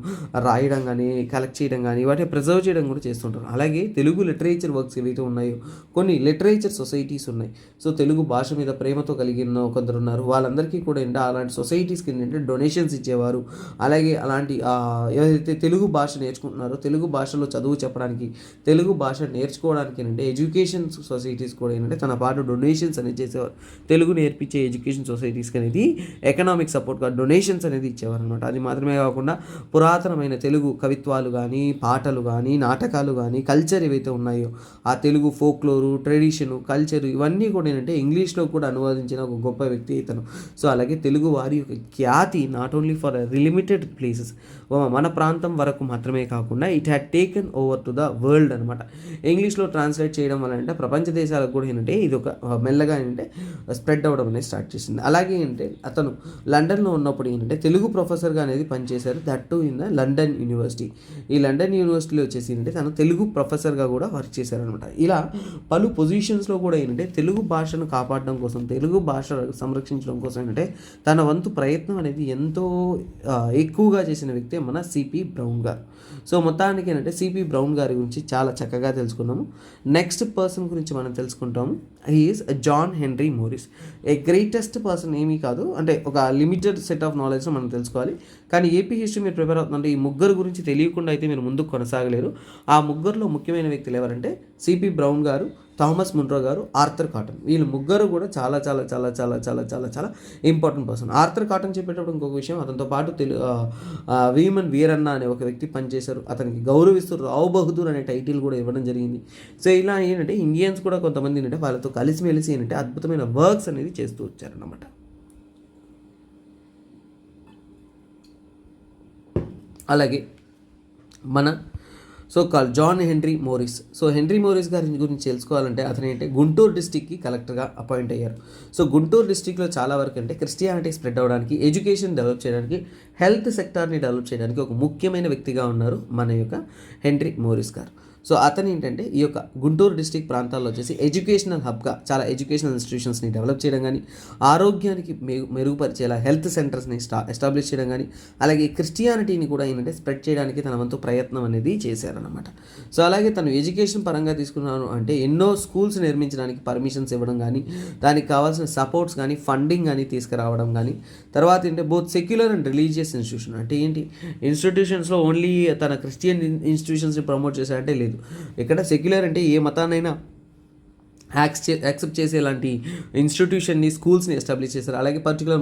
రాయడం కానీ, కలెక్ట్ చేయడం కానీ, వాటిని ప్రిజర్వ్ చేయడం కూడా చేస్తుంటారు. అలాగే తెలుగు లిటరేచర్ వర్క్స్ ఏవైతే ఉన్నాయో కొన్ని లిటరేచర్ సొసైటీస్ ఉన్నాయి. సో తెలుగు భాష మీద ప్రేమతో కలిగిన కొందరు ఉన్నారు. వాళ్ళందరికీ కూడా ఏంటంటే అలాంటి సొసైటీస్కి ఏంటంటే డొనేషన్స్ ఇచ్చేవారు. అలాగే అలాంటి ఏదైతే తెలుగు భాష నేర్చుకుంటున్నారో, తెలుగు భాషలో చదువు చెప్పడానికి, తెలుగు భాష నేర్చుకోవడానికి ఏంటంటే ఎడ్యుకేషన్ సొసైటీస్ కూడా ఏంటంటే తన పాటు డొనేషన్స్ అనేది చేసేవారు. తెలుగు నేర్పించే ఎడ్యుకేషన్ సొసైటీస్కి అనేది ఎకనామిక్ సపోర్ట్గా డొనేషన్స్ అనేది ఇచ్చేవారు అనమాట. అది మాత్రమే కాకుండా పురాతనమైన తెలుగు కవిత్వాలు కానీ, పాటలు కానీ, నాటకాలు కానీ, కల్చర్ ఏవైతే ఉన్నాయో ఆ తెలుగు ఫోక్లోరు, ట్రెడిషను, కల్చరు ఇవన్నీ కూడా ఏంటంటే ఇంగ్లీష్లో కూడా అనువాదించిన ఒక గొప్ప వ్యక్తి ఇతను. సో అలాగే తెలుగు వారి యొక్క ఖ్యాతి not only for limited places, మన ప్రాంతం వరకు మాత్రమే కాకుండా it had taken over to the world అనమాట. ఇంగ్లీష్లో ట్రాన్స్లేట్ చేయడం వల్ల అంటే ప్రపంచ దేశాలకు కూడా ఏంటంటే ఇది ఒక మెల్లగా ఏంటంటే స్ప్రెడ్ అవ్వడం అనేది స్టార్ట్ చేసింది. అలాగే ఏంటంటే అతను లండన్లో ఉన్నప్పుడు ఏంటంటే తెలుగు ప్రొఫెసర్గా అనేది పనిచేశారు. That to in the London university. ఈ లండన్ యూనివర్సిటీలో వచ్చేసి ఏంటంటే తను తెలుగు ప్రొఫెసర్గా కూడా వర్క్ చేశారనమాట. ఇలా పలు పొజిషన్స్లో కూడా ఏంటంటే తెలుగు భాషను కాపాడడం కోసం, తెలుగు భాష సంరక్షించడం కోసం ఏంటంటే తన వంతు ప్రయత్నం అనేది ఎంతో ఎక్కువగా చేసిన వ్యక్తి మన సిపి బ్రౌన్ గారు. సో మొత్తానికి ఏంటంటే సిపి బ్రౌన్ గారి గురించి చాలా చక్కగా తెలుసుకున్నాము. నెక్స్ట్ పర్సన్ గురించి మనం తెలుసుకుంటాము. He is John Henry Morris. ఏ గ్రేటెస్ట్ పర్సన్ ఏమీ కాదు, అంటే ఒక లిమిటెడ్ సెట్ ఆఫ్ నాలెడ్జ్ మనం తెలుసుకోవాలి. కానీ ఏపీ హిస్టరీ మీరు ప్రిపేర్ అవుతుందంటే ఈ ముగ్గురు గురించి తెలియకుండా అయితే మీరు ముందుకు కొనసాగలేరు. ఆ ముగ్గురులో ముఖ్యమైన వ్యక్తులు ఎవరంటే సిపి బ్రౌన్ గారు, థామస్ మున్రో గారు, ఆర్థర్ కాటన్. వీళ్ళు ముగ్గురు కూడా చాలా చాలా చాలా చాలా చాలా చాలా చాలా ఇంపార్టెంట్ పర్సన్. ఆర్థర్ కాటన్ చెప్పేటప్పుడు ఇంకొక విషయం, అతనితో పాటు వీమన్ వీరన్న అనే ఒక వ్యక్తి పనిచేశారు. అతనికి గౌరవిస్తూ రావ్ బహదూర్ అనే టైటిల్ కూడా ఇవ్వడం జరిగింది. సో ఇలా ఏంటంటే ఇండియన్స్ కూడా కొంతమంది ఏంటంటే వాళ్ళతో వాళ్ళతో కలిసిమెలిసి ఏంటంటే అద్భుతమైన వర్క్స్ అనేది చేస్తూ వచ్చారన్నమాట. అలాగే మన call John Henry Morris. Henry Morris గారి గురించి తెలుసుకోవాలంటే అతను ఏంటంటే గుంటూరు డిస్టిక్కి కలెక్టర్గా అపాయింట్ అయ్యారు. గుంటూరు డిస్టిక్లో చాలా వరకు అంటే క్రిస్టియానిటీ స్ప్రెడ్ అవ్వడానికి, ఎడ్యుకేషన్ డెవలప్ చేయడానికి, హెల్త్ సెక్టార్ని డెవలప్ చేయడానికి ఒక ముఖ్యమైన వ్యక్తిగా ఉన్నారు మన యొక్క హెన్రీ మోరిస్ గారు. అతను ఏంటంటే ఈ యొక్క గుంటూరు డిస్టిక్ ప్రాంతాల్లో వచ్చేసి ఎడ్యుకేషనల్ హబ్గా చాలా ఎడ్యుకేషనల్ ఇన్స్టిట్యూషన్స్ని డెవలప్ చేయడం కానీ, ఆరోగ్యానికి మెరుగుపరిచేలా హెల్త్ సెంటర్స్ని ఎస్టాబ్లిష్ చేయడం కానీ, అలాగే క్రిస్టియానిటీని కూడా ఏంటంటే స్ప్రెడ్ చేయడానికి తన వంతు ప్రయత్నం అనేది చేశారనమాట. అలాగే తను ఎడ్యుకేషన్ పరంగా తీసుకున్నాను అంటే ఎన్నో స్కూల్స్ నిర్మించడానికి పర్మిషన్స్ ఇవ్వడం కానీ, దానికి కావాల్సిన సపోర్ట్స్ కానీ, ఫండింగ్ కానీ తీసుకురావడం కానీ, తర్వాత ఏంటంటే both secular and religious institution అంటే ఏంటి, ఇన్స్టిట్యూషన్స్లో ఓన్లీ తన క్రిస్టియన్ ఇన్స్టిట్యూషన్స్ని ప్రమోట్ చేశారంటే లేదు. ఇక్కడ సెక్యులర్ అంటే ఏ మతాన్నైనా యాక్సెప్ట్ చేసే ఇలాంటి ఇన్స్టిట్యూషన్ని, స్కూల్స్ని ఎస్టాబ్లిష్ చేశారు. అలాగే పర్టికులర్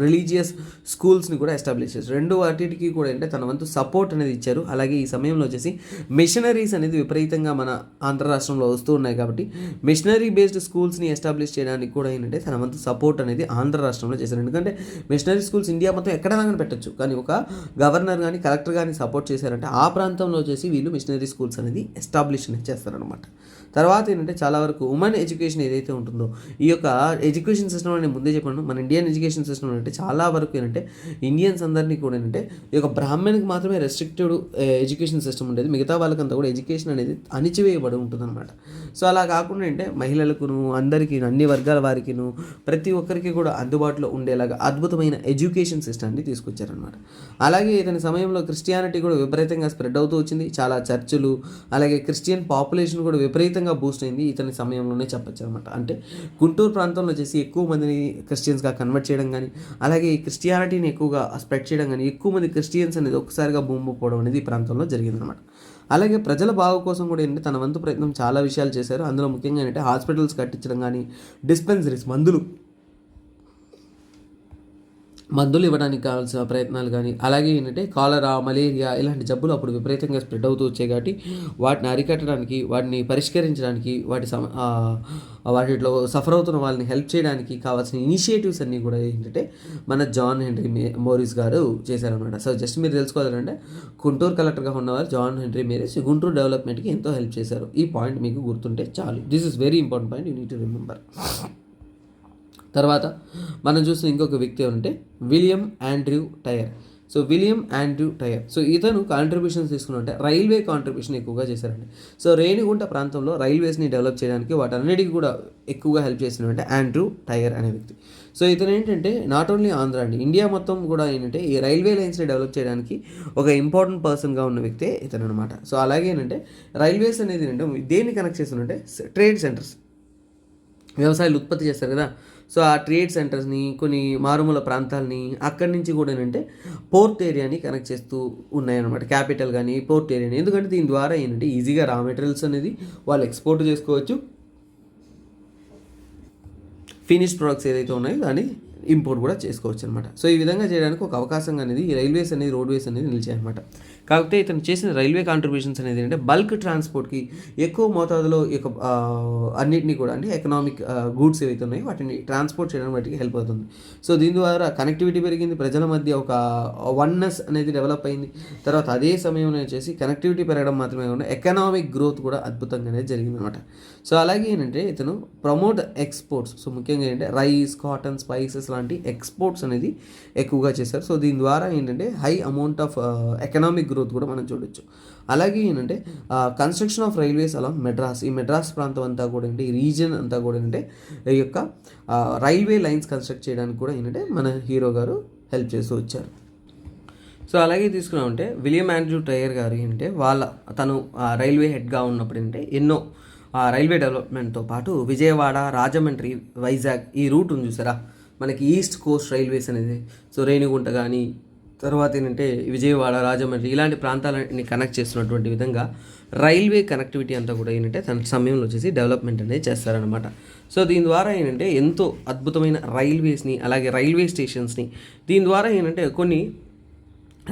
రిలీజియస్ స్కూల్స్ని కూడా ఎస్టాబ్లిష్ చేశారు. రెండు వాటికి కూడా అంటే తన వంతు సపోర్ట్ అనేది ఇచ్చారు. అలాగే ఈ సమయంలో వచ్చేసి మిషనరీస్ అనేది విపరీతంగా మన ఆంధ్ర రాష్ట్రంలో వస్తూ ఉన్నాయి కాబట్టి మిషనరీ బేస్డ్ స్కూల్స్ని ఎస్టాబ్లిష్ చేయడానికి కూడా ఏంటంటే తన వంతు సపోర్ట్ అనేది ఆంధ్ర రాష్ట్రంలో చేశారు. ఎందుకంటే మిషనరీ స్కూల్స్ ఇండియా మొత్తం ఎక్కడైనా పెట్టచ్చు, కానీ ఒక గవర్నర్ కానీ కలెక్టర్ కానీ సపోర్ట్ చేశారంటే ఆ ప్రాంతంలో వచ్చేసి వీళ్ళు మిషనరీ స్కూల్స్ అనేది ఎస్టాబ్లిష్ అనేది చేస్తారనమాట. తర్వాత ఏంటంటే చాలా వరకు ఉమెన్ ఎడ్యుకేషన్ ఏదైతే ఉంటుందో ఈ యొక్క ఎడ్యుకేషన్ సిస్టమ్ అని ముందే చెప్పాను, మన ఇండియన్ ఎడ్యుకేషన్ సిస్టమ్ అంటే చాలా వరకు ఏంటంటే ఇండియన్స్ అందరినీ కూడా ఏంటంటే ఈ యొక్క బ్రాహ్మణ్కి మాత్రమే రెస్ట్రిక్టెడ్ ఎడ్యుకేషన్ సిస్టమ్ ఉండేది, మిగతా వాళ్ళకంతా కూడా ఎడ్యుకేషన్ అనేది అణిచివేయబడి ఉంటుందన్నమాట. అలా కాకుండా అంటే మహిళలకును, అందరికీ, అన్ని వర్గాల వారికిను, ప్రతి ఒక్కరికి కూడా అందుబాటులో ఉండేలాగా అద్భుతమైన ఎడ్యుకేషన్ సిస్టమ్ని తీసుకొచ్చారనమాట. అలాగే ఇతని సమయంలో క్రిస్టియానిటీ కూడా విపరీతంగా స్ప్రెడ్ అవుతూ వచ్చింది. చాలా చర్చిలు, అలాగే క్రిస్టియన్ పాపులేషన్ కూడా విపరీతంగా బూస్ట్ అయింది ఇతని సమయంలోనే చెప్పచ్చు అనమాట. అంటే గుంటూరు ప్రాంతంలో వచ్చేసి ఎక్కువ మందిని క్రిస్టియన్స్గా కన్వర్ట్ చేయడం కానీ, అలాగే ఈ క్రిస్టియానిటీని ఎక్కువగా స్ప్రెడ్ చేయడం కానీ, ఎక్కువ మంది క్రిస్టియన్స్ అనేది ఒక్కసారిగా పోవడం అనేది ఈ ప్రాంతంలో జరిగిందనమాట. అలాగే ప్రజల బాగు కోసం కూడా ఏంటంటే తన వంతు ప్రయత్నం చాలా విషయాలు చేశారు. అందులో ముఖ్యంగా ఏంటంటే హాస్పిటల్స్ కట్టించడం కానీ, డిస్పెన్సరీస్ మందులు ఇవ్వడానికి కావాల్సిన ప్రయత్నాలు కానీ, అలాగే ఏంటంటే కాలరా, మలేరియా ఇలాంటి జబ్బులు అప్పుడు విపరీతంగా స్ప్రెడ్ అవుతూ వచ్చాయి కాబట్టి వాటిని అరికట్టడానికి, వాటిని పరిష్కరించడానికి, వాటిలో సఫర్ అవుతున్న వాళ్ళని హెల్ప్ చేయడానికి కావాల్సిన ఇనిషియేటివ్స్ అన్నీ కూడా ఏంటంటే మన జాన్ హెన్రీ మోరిస్ గారు చేశారనమాట. జస్ట్ మీరు తెలుసుకోవాలంటే గుంటూరు కలెక్టర్గా ఉన్నవారు జాన్ హెన్రీ మోరిస్ గుంటూరు డెవలప్మెంట్కి ఎంతో హెల్ప్ చేశారు. ఈ పాయింట్ మీకు గుర్తుంటే చాలు. This is very important point, you need to remember. తర్వాత మనం చూసిన ఇంకొక వ్యక్తి ఎవరంటే William Andrew Tyer. William Andrew Tyer ఇతను కాంట్రిబ్యూషన్స్ తీసుకున్నట్టే రైల్వే కాంట్రిబ్యూషన్ ఎక్కువగా చేశారండి. రేణిగుంట ప్రాంతంలో రైల్వేస్ని డెవలప్ చేయడానికి వాటన్నిటికీ కూడా ఎక్కువగా హెల్ప్ చేసినట్టే ఆండ్రూ టైర్ అనే వ్యక్తి. ఇతను ఏంటంటే నాట్ ఓన్లీ ఆంధ్ర అండి, ఇండియా మొత్తం కూడా ఏంటంటే ఈ రైల్వే లైన్స్ని డెవలప్ చేయడానికి ఒక ఇంపార్టెంట్ పర్సన్గా ఉన్న వ్యక్తే ఇతను అనమాట. అలాగే ఏంటంటే రైల్వేస్ అనేది ఏంటంటే దేన్ని కనెక్ట్ చేస్తుందంటే ట్రేడ్ సెంటర్స్, వ్యవసాయాలు ఉత్పత్తి చేస్తారు కదా, ఆ ట్రేడ్ సెంటర్స్ని, కొన్ని మారుమూల ప్రాంతాలని, అక్కడి నుంచి కూడా ఏంటంటే పోర్ట్ ఏరియాని కనెక్ట్ చేస్తూ ఉన్నాయన్నమాట. క్యాపిటల్ కానీ పోర్ట్ ఏరియాని, ఎందుకంటే దీని ద్వారా ఏంటంటే ఈజీగా రా మెటీరియల్స్ అనేది వాళ్ళు ఎక్స్పోర్ట్ చేసుకోవచ్చు, ఫినిష్ ప్రొడక్ట్స్ ఏదైతే ఉన్నాయో దాన్ని ఇంపోర్ట్ కూడా చేసుకోవచ్చు అనమాట. ఈ విధంగా చేయడానికి ఒక అవకాశం అనేది ఈ రైల్వేస్ అనేది, రోడ్వేస్ అనేది నిలిచాయన్నమాట. కాకపోతే ఇతను చేసిన రైల్వే కాంట్రిబ్యూషన్స్ అనేది ఏంటంటే బల్క్ ట్రాన్స్పోర్ట్కి ఎక్కువ మోతాదులో అన్నింటినీ కూడా అంటే ఎకనామిక్ గూడ్స్ ఏవైతే ఉన్నాయో వాటిని ట్రాన్స్పోర్ట్ చేయడానికి వాటికి హెల్ప్ అవుతుంది. దీని ద్వారా కనెక్టివిటీ పెరిగింది, ప్రజల మధ్య ఒక వన్నెస్ అనేది డెవలప్ అయింది. తర్వాత అదే సమయంలో వచ్చేసి కనెక్టివిటీ పెరగడం మాత్రమే కాకుండా ఎకనామిక్ గ్రోత్ కూడా అద్భుతంగా అనేది జరిగిందనమాట. అలాగే ఏంటంటే ఇతను ప్రమోట్ ఎక్స్పోర్ట్స్, ముఖ్యంగా ఏంటంటే రైస్, కాటన్, స్పైసెస్ లాంటి ఎక్స్పోర్ట్స్ అనేది ఎక్కువగా చేశారు. దీని ద్వారా ఏంటంటే high amount of economic growth కూడా మనం చూడొచ్చు. అలాగే ఏంటంటే కన్స్ట్రక్షన్ ఆఫ్ రైల్వేస్ అలా మెడ్రాస్, ఈ మెడ్రాస్ ప్రాంతం అంతా కూడా ఏంటంటే ఈ రీజియన్ అంతా కూడా ఏంటంటే ఈ యొక్క రైల్వే లైన్స్ కన్స్ట్రక్ట్ చేయడానికి కూడా ఏంటంటే మన హీరో గారు హెల్ప్ చేస్తూ వచ్చారు. అలాగే తీసుకున్నామంటే విలియం ఆండ్రూ టైర్ గారు ఏంటంటే తను రైల్వే హెడ్గా ఉన్నప్పుడు ఏంటంటే ఎన్నో రైల్వే డెవలప్మెంట్తో పాటు విజయవాడ, రాజమండ్రి, వైజాగ్ ఈ రూట్ ఉంది చూసారా మనకి ఈస్ట్ కోస్ట్ రైల్వేస్ అనేది, రేణిగుంట కానీ, తర్వాత ఏంటంటే విజయవాడ, రాజమండ్రి ఇలాంటి ప్రాంతాలని కనెక్ట్ చేస్తున్నటువంటి విధంగా రైల్వే కనెక్టివిటీ అంతా కూడా ఏంటంటే తన సమయంలో వచ్చేసి డెవలప్మెంట్ అనేది చేస్తారనమాట. దీని ద్వారా ఏంటంటే ఎంతో అద్భుతమైన రైల్వేస్ని, అలాగే రైల్వే స్టేషన్స్ని, దీని ద్వారా ఏంటంటే కొన్ని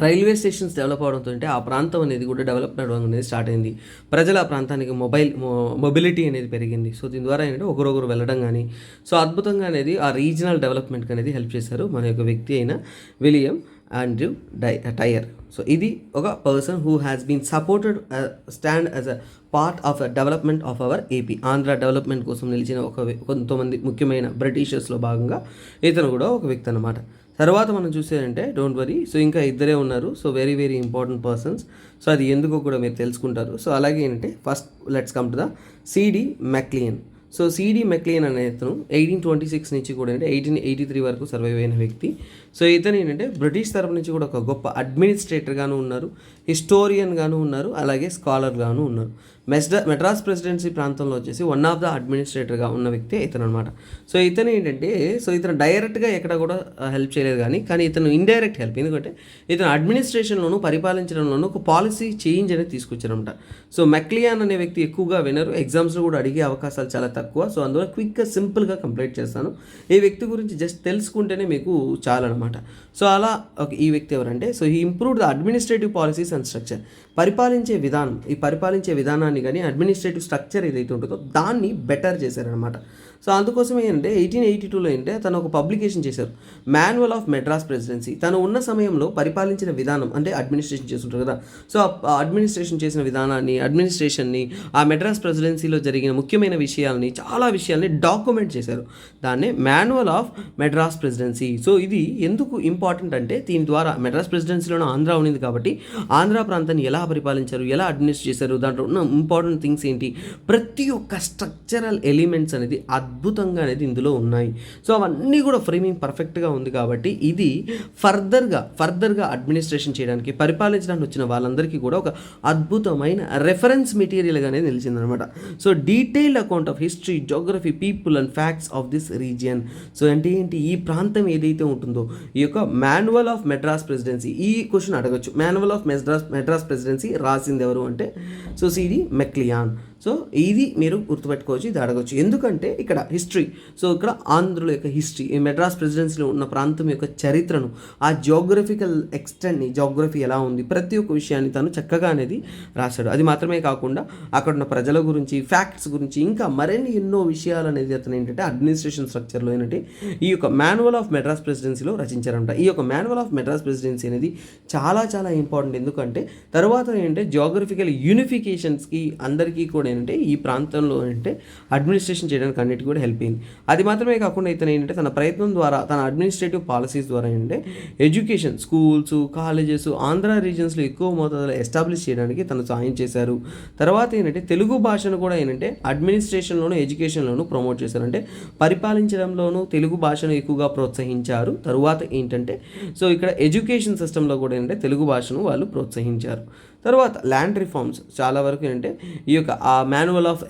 రైల్వే స్టేషన్స్ డెవలప్ అవడంతో అంటే ఆ ప్రాంతం అనేది కూడా డెవలప్ అవ్వడం అనేది స్టార్ట్ అయింది. ప్రజల ఆ ప్రాంతానికి మొబిలిటీ అనేది పెరిగింది. సో దీని ద్వారా ఏంటంటే ఒకరొకరు వెళ్ళడం కానీ సో అద్భుతంగా అనేది ఆ రీజనల్ డెవలప్మెంట్కి అనేది హెల్ప్ చేశారు మన యొక్క వ్యక్తి అయిన విలియం ఆండ్రూ టైయర్. సో ఇది ఒక person who has been supported stand as a part of the development of our AP. Andhra development కోసం నిలిచిన కొంతమంది ముఖ్యమైన బ్రిటిషర్స్లో భాగంగా ఇతను కూడా ఒక వ్యక్తి అనమాట. తర్వాత మనం చూసేదంటే డోంట్ వరీ, సో ఇంకా ఇద్దరే ఉన్నారు. So very very important persons. So అది ఎందుకో కూడా మీరు తెలుసుకుంటారు. సో అలాగే ఏంటంటే first let's come to the C D Maclean. So C D Maclean అనే ఇతను 1826 నుంచి కూడా అంటే 1883 వరకు సర్వైవ్ అయిన వ్యక్తి. సో ఇతను ఏంటంటే బ్రిటిష్ తరపు నుంచి కూడా ఒక గొప్ప అడ్మినిస్ట్రేటర్గాను ఉన్నారు, హిస్టోరియన్గాను ఉన్నారు, అలాగే స్కాలర్గాను ఉన్నారు. మెడ్రాస్ ప్రెసిడెన్సీ ప్రాంతంలో వచ్చేసి వన్ ఆఫ్ ద అడ్మినిస్ట్రేటర్గా ఉన్న వ్యక్తి ఇతను అనమాట. సో ఇతను ఏంటంటే ఇతను డైరెక్ట్గా ఎక్కడ కూడా హెల్ప్ చేయలేదు కానీ ఇతను ఇండైరెక్ట్ హెల్ప్, ఎందుకంటే ఇతను అడ్మినిస్ట్రేషన్లోను పరిపాలించడంలోనూ ఒక పాలసీ చేంజ్ అనేది తీసుకొచ్చారనమాట. సో మెక్లియాన్ అనే వ్యక్తి ఎక్కువగా వినరు, ఎగ్జామ్స్లో కూడా అడిగే అవకాశాలు చాలా తక్కువ. సో అందువల్ల క్విక్గా సింపుల్గా కంప్లీట్ చేస్తాను. ఈ వ్యక్తి గురించి జస్ట్ తెలుసుకుంటేనే మీకు చాలన్నమాట. సో అలా ఈ వ్యక్తి ఎవరంటే he improved the administrative policies and structure. పరిపాలించే విధానాన్ని కానీ అడ్మినిస్ట్రేటివ్ స్ట్రక్చర్ ఏదైతే ఉంటుందో దాన్ని బెటర్ చేశారనమాట. సో అందుకోసం ఏంటంటే 1882లో ఏంటంటే తను ఒక పబ్లికేషన్ చేశారు, మాన్యువల్ ఆఫ్ మెడ్రాస్ ప్రెసిడెన్సీ. తను ఉన్న సమయంలో పరిపాలించిన విధానం అంటే అడ్మినిస్ట్రేషన్ చేస్తుంటారు కదా, సో అడ్మినిస్ట్రేషన్ చేసిన అడ్మినిస్ట్రేషన్ని ఆ మెడ్రాస్ ప్రెసిడెన్సీలో జరిగిన ముఖ్యమైన చాలా విషయాల్ని డాక్యుమెంట్ చేశారు. దాన్నే manual of Madras presidency. So ఇది ఎందుకు ఇంపార్టెంట్ అంటే దీని ద్వారా మెడ్రాస్ ప్రెసిడెన్సీలోనే ఆంధ్ర ఉన్నింది కాబట్టి ఆంధ్ర ప్రాంతాన్ని ఎలా పరిపాలించారు, ఎలా అడ్మినిస్ట్రేట్ చేశారు, దాంట్లో ఉన్న ఇంపార్టెంట్ థింగ్స్ ఏంటి, ప్రతి ఒక్క స్ట్రక్చరల్ ఎలిమెంట్స్ అనేది అద్భుతంగా అనేది ఇందులో ఉన్నాయి. సో అవన్నీ కూడా ఫ్రేమింగ్ పర్ఫెక్ట్గా ఉంది కాబట్టి ఇది ఫర్దర్గా అడ్మినిస్ట్రేషన్ చేయడానికి పరిపాలించడానికి వచ్చిన వాళ్ళందరికీ కూడా ఒక అద్భుతమైన రెఫరెన్స్ మెటీరియల్గానే నిలిచిందనమాట. So detailed account of history, geography, people and facts of this region. So అంటే ఏంటి, ఈ ప్రాంతం ఏదైతే ఉంటుందో ఈ యొక్క మాన్యువల్ ఆఫ్ మెడ్రాస్ ప్రెసిడెన్సీ, ఈ క్వశ్చన్ అడగచ్చు, మాన్యువల్ ఆఫ్ మెడ్రాస్ ప్రెసిడెన్సీ రాసింది ఎవరు అంటే సిడి మెక్లియాన్. సో ఇది మీరు గుర్తుపెట్టుకోవచ్చు, ఇది అడగచ్చు. ఎందుకంటే ఇక్కడ హిస్టరీ, సో ఇక్కడ ఆంధ్రుల యొక్క హిస్టరీ, ఈ మెడ్రాస్ ప్రెసిడెన్సీలో ఉన్న ప్రాంతం యొక్క చరిత్రను, ఆ జియోగ్రఫికల్ ఎక్స్టెంట్ని, జియోగ్రఫీ ఎలా ఉంది, ప్రతి ఒక్క విషయాన్ని తను చక్కగా అనేది రాశాడు. అది మాత్రమే కాకుండా అక్కడ ఉన్న ప్రజల గురించి, ఫ్యాక్ట్స్ గురించి, ఇంకా మరిన్ని ఎన్నో విషయాలు అనేది అతను ఏంటంటే అడ్మినిస్ట్రేషన్ స్ట్రక్చర్లో ఏంటంటే ఈ యొక్క మాన్యువల్ ఆఫ్ మెడ్రాస్ ప్రెసిడెన్సీలో రచించారంట. ఈ యొక్క మాన్యువల్ ఆఫ్ మెడ్రాస్ ప్రెసిడెన్సీ అనేది చాలా చాలా ఇంపార్టెంట్. ఎందుకంటే తర్వాత ఏంటంటే జియోగ్రఫికల్ యూనిఫికేషన్స్కి అందరికీ కూడా ఏంటంటే ఈ ప్రాంతంలో అంటే అడ్మినిస్ట్రేషన్ చేయడానికి అన్నిటికీ కూడా హెల్ప్ అయింది. అది మాత్రమే కాకుండా ఇతను ఏంటంటే తన ప్రయత్నం ద్వారా, తన అడ్మినిస్ట్రేటివ్ పాలసీస్ ద్వారా ఏంటంటే ఎడ్యుకేషన్, స్కూల్స్, కాలేజెస్ ఆంధ్ర రీజన్స్లో ఎక్కువ మోతాదులో ఎస్టాబ్లిష్ చేయడానికి తను సాయం చేశారు. తర్వాత ఏంటంటే తెలుగు భాషను కూడా ఏంటంటే అడ్మినిస్ట్రేషన్లోను, ఎడ్యుకేషన్లోను ప్రమోట్ చేశారు. అంటే పరిపాలించడంలోనూ తెలుగు భాషను ఎక్కువగా ప్రోత్సహించారు. తరువాత ఏంటంటే ఇక్కడ ఎడ్యుకేషన్ సిస్టంలో కూడా ఏంటంటే తెలుగు భాషను వాళ్ళు ప్రోత్సహించారు. తర్వాత ల్యాండ్ రిఫార్మ్స్ చాలా వరకు ఏంటంటే ఈ యొక్క ఆ మాన్యువల్ ఆఫ్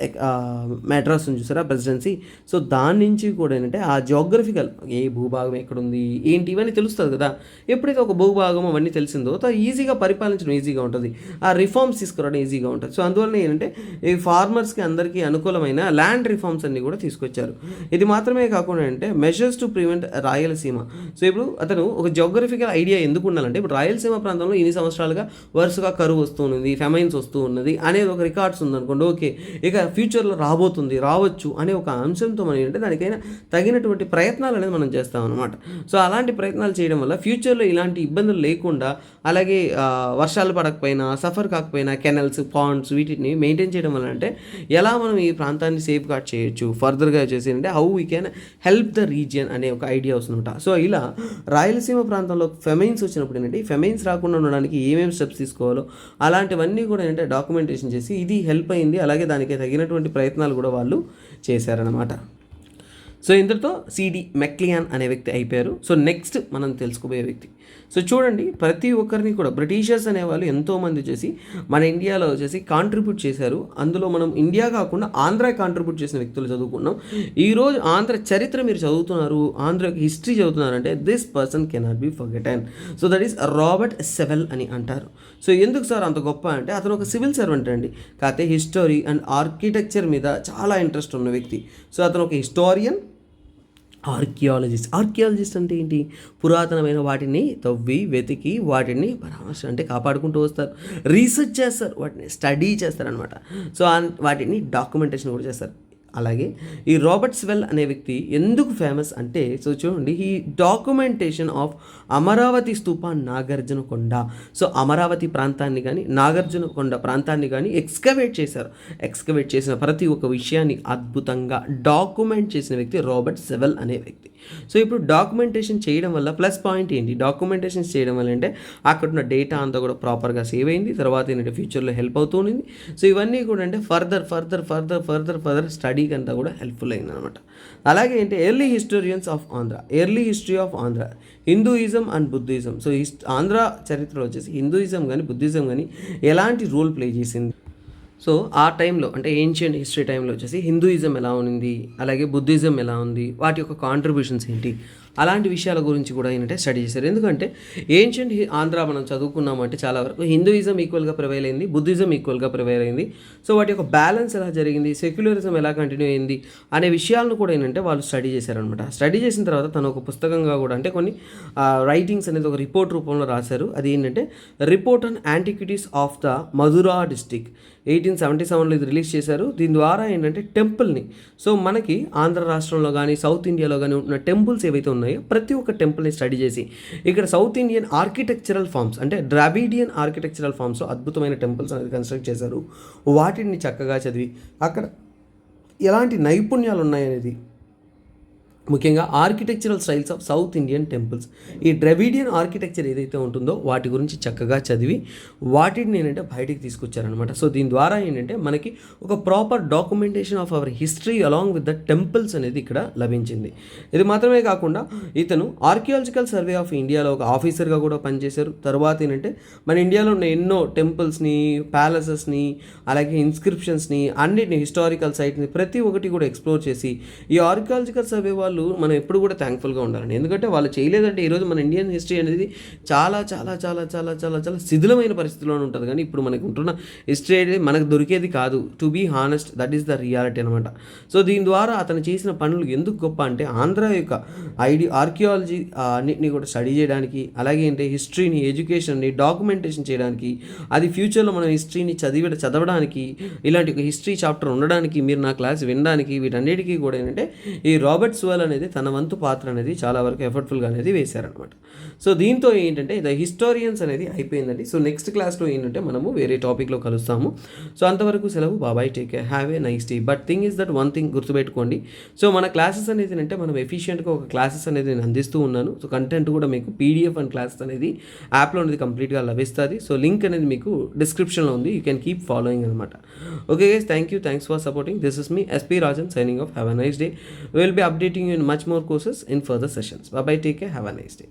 మెడ్రాస్ చూసారా ప్రెసిడెన్సీ, సో దాని నుంచి కూడా ఏంటంటే ఆ జియోగ్రఫికల్ ఏ భూభాగం ఎక్కడుంది ఏంటి ఇవన్నీ తెలుస్తుంది కదా. ఎప్పుడైతే ఒక భూభాగం అవన్నీ తెలిసిందో ఈజీగా పరిపాలించడం ఈజీగా ఉంటుంది, ఆ రిఫార్మ్స్ తీసుకురావడం ఈజీగా ఉంటుంది. సో అందువల్ల ఏంటంటే ఈ ఫార్మర్స్కి అందరికీ అనుకూలమైన ల్యాండ్ రిఫార్మ్స్ అన్ని కూడా తీసుకొచ్చారు. ఇది మాత్రమే కాకుండా అంటే measures to prevent Rayalaseema. So ఇప్పుడు అతను ఒక జియోగ్రఫికల్ ఐడియా ఎందుకు ఉండాలంటే ఇప్పుడు రాయలసీమ ప్రాంతంలో ఇన్ని సంవత్సరాలుగా వరుసగా కరువు వస్తూ ఉన్నది, ఫెమైన్స్ వస్తూ ఉన్నది అనేది ఒక రికార్డ్స్ ఉందనుకోండి. ఓకే, ఇక ఫ్యూచర్లో రావచ్చు అనే ఒక అంశంతో మనం ఏంటంటే దానికైనా తగినటువంటి ప్రయత్నాలు అనేది మనం చేస్తాం అనమాట. సో అలాంటి ప్రయత్నాలు చేయడం వల్ల ఫ్యూచర్లో ఇలాంటి ఇబ్బందులు లేకుండా, అలాగే వర్షాలు పడకపోయినా, సఫర్ కాకపోయినా కెనల్స్, పాండ్స్ వీటిని మెయింటైన్ చేయడం వల్ల అంటే ఎలా మనం ఈ ప్రాంతాన్ని సేఫ్ గార్డ్ చేయొచ్చు, ఫర్దర్గా చేసి అంటే how we can help the region అనే ఒక ఐడియా వస్తుందన్నమాట. సో ఇలా రాయలసీమ ప్రాంతంలో ఫెమైన్స్ వచ్చినప్పుడు ఏంటంటే ఈ ఫెమైన్స్ రాకుండా ఉండడానికి ఏమేమి స్టెప్స్ తీసుకోవాలో అలాంటివన్నీ కూడా ఏంటంటే డాక్యుమెంటేషన్ చేసి ఇది హెల్ప్ అయింది. అలాగే దానికి తగినటువంటి ప్రయత్నాలు కూడా వాళ్ళు చేశారనమాట. సో ఇంతటితో సిడి మెక్లియాన్ అనే వ్యక్తి అయిపోయారు. సో నెక్స్ట్ మనం తెలుసుకోబోయే వ్యక్తి, సో చూడండి ప్రతి ఒక్కరిని కూడా బ్రిటిషర్స్ అనేవాళ్ళు ఎంతోమంది వచ్చేసి మన ఇండియాలో వచ్చేసి కాంట్రిబ్యూట్ చేశారు. అందులో మనం ఇండియా కాకుండా ఆంధ్ర కాంట్రిబ్యూట్ చేసిన వ్యక్తులు చదువుకున్నాం. ఈరోజు ఆంధ్ర చరిత్ర మీరు చదువుతున్నారు, ఆంధ్ర హిస్టరీ చదువుతున్నారంటే this person cannot be forgotten. So that is Robert Sewell అని అంటారు. సో ఎందుకు సార్ అంత గొప్ప అంటే అతను ఒక సివిల్ సర్వెంట్ అండి, కాకపోతే హిస్టరీ అండ్ ఆర్కిటెక్చర్ మీద చాలా ఇంట్రెస్ట్ ఉన్న వ్యక్తి. సో అతను ఒక హిస్టోరియన్, ఆర్కియాలజిస్ట్ అంటే ఏంటి? పురాతనమైన వాటిని తవ్వి వెతికి వాటిని పరామర్శ అంటే కాపాడుకుంటూ వస్తారు, రీసెర్చ్ చేస్తారు, వాటిని స్టడీ చేస్తారనమాట. సో వాటిని డాక్యుమెంటేషన్ కూడా చేస్తారు. అలాగే ఈ రాబర్ట్ స్వెల్ అనే వ్యక్తి ఎందుకు ఫేమస్ అంటే, సో చూడండి, ఈ documentation of Amaravati stupa Nagarjunakonda. So Amaravati ప్రాంతాన్ని కానీ నాగార్జునకొండ ప్రాంతాన్ని కానీ ఎక్స్కవేట్ చేశారు. ఎక్స్కవేట్ చేసిన ప్రతి ఒక్క విషయాన్ని అద్భుతంగా డాక్యుమెంట్ చేసిన వ్యక్తి రాబర్ట్ స్వెల్ అనే వ్యక్తి. సో ఇప్పుడు డాక్యుమెంటేషన్ చేయడం వల్ల ప్లస్ పాయింట్ ఏంటి? డాక్యుమెంటేషన్ చేయడం వల్ల అంటే అక్కడ ఉన్న డేటా అంతా కూడా ప్రాపర్గా సేవ్ అయింది, తర్వాత ఏంటంటే ఫ్యూచర్లో హెల్ప్ అవుతూ ఉంది. సో ఇవన్నీ కూడా అంటే ఫర్దర్ స్టడీకి అంతా కూడా హెల్ప్ఫుల్ అయింది అనమాట. అలాగే ఏంటి early history of Andhra, Hinduism and Buddhism. So Andhra చరిత్రలో వచ్చేసి హిందూయిజం కానీ బుద్ధిజం కానీ ఎలాంటి రోల్ ప్లే చేసింది. సో ఆ టైంలో అంటే ఏన్షియంట్ హిస్టరీ టైంలో వచ్చేసి హిందూయిజం ఎలా ఉంది, అలాగే బుద్ధిజం ఎలా ఉంది, వాటి యొక్క కాంట్రిబ్యూషన్స్ ఏంటి, అలాంటి విషయాల గురించి కూడా ఏంటంటే స్టడీ చేశారు. ఎందుకంటే ఏన్షియంట్ ఆంధ్ర మనం చదువుకున్నామంటే చాలా వరకు హిందూయిజం ఈక్వల్గా ప్రివైల్ అయింది, బుద్ధిజం ఈక్వల్గా ప్రివైల్ అయింది. సో వాటి యొక్క బ్యాలెన్స్ ఎలా జరిగింది, సెక్యులరిజం ఎలా కంటిన్యూ అయింది అనే విషయాలను కూడా ఏంటంటే వాళ్ళు స్టడీ చేశారనమాట. స్టడీ చేసిన తర్వాత తను ఒక పుస్తకంగా కూడా అంటే కొన్ని రైటింగ్స్ అనేది ఒక రిపోర్ట్ రూపంలో రాశారు. అది ఏంటంటే report on antiquities of the Madura district, 1877లో ఇది రిలీజ్ చేశారు. దీని ద్వారా ఏంటంటే టెంపుల్ని, సో మనకి ఆంధ్ర రాష్ట్రంలో కానీ సౌత్ ఇండియాలో కానీ ఉన్న టెంపుల్స్ ఏవైతే ఉన్నాయో ప్రతి ఒక్క టెంపుల్ని స్టడీ చేసి ఇక్కడ సౌత్ ఇండియన్ ఆర్కిటెక్చరల్ ఫామ్స్ అంటే ద్రావిడియన్ ఆర్కిటెక్చరల్ ఫామ్స్లో అద్భుతమైన టెంపుల్స్ అనేది కన్స్ట్రక్ట్ చేశారు. వాటిని చక్కగా చదివి అక్కడ ఎలాంటి నైపుణ్యాలు ఉన్నాయనేది, ముఖ్యంగా architectural styles of south Indian temples, ఈ ద్రవిడియన్ ఆర్కిటెక్చర్ ఏదైతే ఉంటుందో వాటి గురించి చక్కగా చదివి వాటిని ఏంటంటే బయటికి తీసుకొచ్చారనమాట. సో దీని ద్వారా ఏంటంటే మనకి ఒక proper documentation of our history along with the temples అనేది ఇక్కడ లభించింది. ఇది మాత్రమే కాకుండా ఇతను ఆర్కియాలజికల్ సర్వే ఆఫ్ ఇండియాలో ఒక ఆఫీసర్గా కూడా పనిచేశారు. తర్వాత ఏంటంటే మన ఇండియాలో ఉన్న ఎన్నో టెంపుల్స్ని, ప్యాలెసెస్ని, అలాగే ఇన్స్క్రిప్షన్స్ని, అన్నిటిని, హిస్టారికల్ సైట్ని ప్రతి ఒక్కటి కూడా ఎక్స్ప్లోర్ చేసి ఈ ఆర్కియాలజికల్ సర్వే వాళ్ళు మనం ఎప్పుడు కూడా థ్యాంక్ఫుల్గా ఉండాలండి. ఎందుకంటే వాళ్ళు చేయలేదంటే ఈరోజు మన ఇండియన్ హిస్టరీ అనేది చాలా చాలా చాలా చాలా చాలా చాలా శిథిలమైన పరిస్థితిలో ఉంటుంది. కానీ ఇప్పుడు మనకు ఉంటున్న హిస్టరీ అనేది మనకు దొరికేది కాదు. To be honest, that is the reality అనమాట. సో దీని ద్వారా అతను చేసిన పనులు ఎందుకు గొప్ప అంటే ఆంధ్ర యొక్క ఆర్కియాలజీ అన్నింటినీ కూడా స్టడీ చేయడానికి, అలాగే అంటే హిస్టరీని, ఎడ్యుకేషన్ని డాక్యుమెంటేషన్ చేయడానికి, అది ఫ్యూచర్లో మనం హిస్టరీని చదవడానికి, ఇలాంటి ఒక హిస్టరీ చాప్టర్ ఉండడానికి, మీరు నా క్లాస్ వినడానికి, వీటన్నిటికీ కూడా ఏంటంటే ఈ రాబర్ట్ స్వెల్ అనేది తన వంతు పాత్ర అనేది చాలా వరకు ఎఫర్ట్ఫుల్గా అనేది వేశారనమాట. సో దీంతో ఏంటంటే ద హిస్టోరియన్స్ అనేది అయిపోయిందండి. సో నెక్స్ట్ క్లాస్లో ఏంటంటే మనము వేరే టాపిక్లో కలుస్తాము. సో అంతవరకు సెలవు, బాబాయ్, take care, have a nice day. But thing is that one thing గుర్తుపెట్టుకోండి, సో మన క్లాసెస్ అనేది అంటే మనం ఎఫిషియెంట్గా ఒక క్లాసెస్ అనేది నేను అందిస్తూ ఉన్నాను. సో కంటెంట్ కూడా మీకు పీడిఎఫ్ అండ్ క్లాసెస్ అనేది యాప్లో అనేది కంప్లీట్గా లభిస్తుంది. సో లింక్ అనేది మీకు డిస్క్రిప్షన్లో ఉంది, యూ కెన్ కీప్ ఫాలోయింగ్ అనమాట. Okay guys, thanks for supporting. This is me SP Rajan signing off. Have a nice day. We will be updating you in much more courses in further sessions. Bye bye, take care, have a nice day.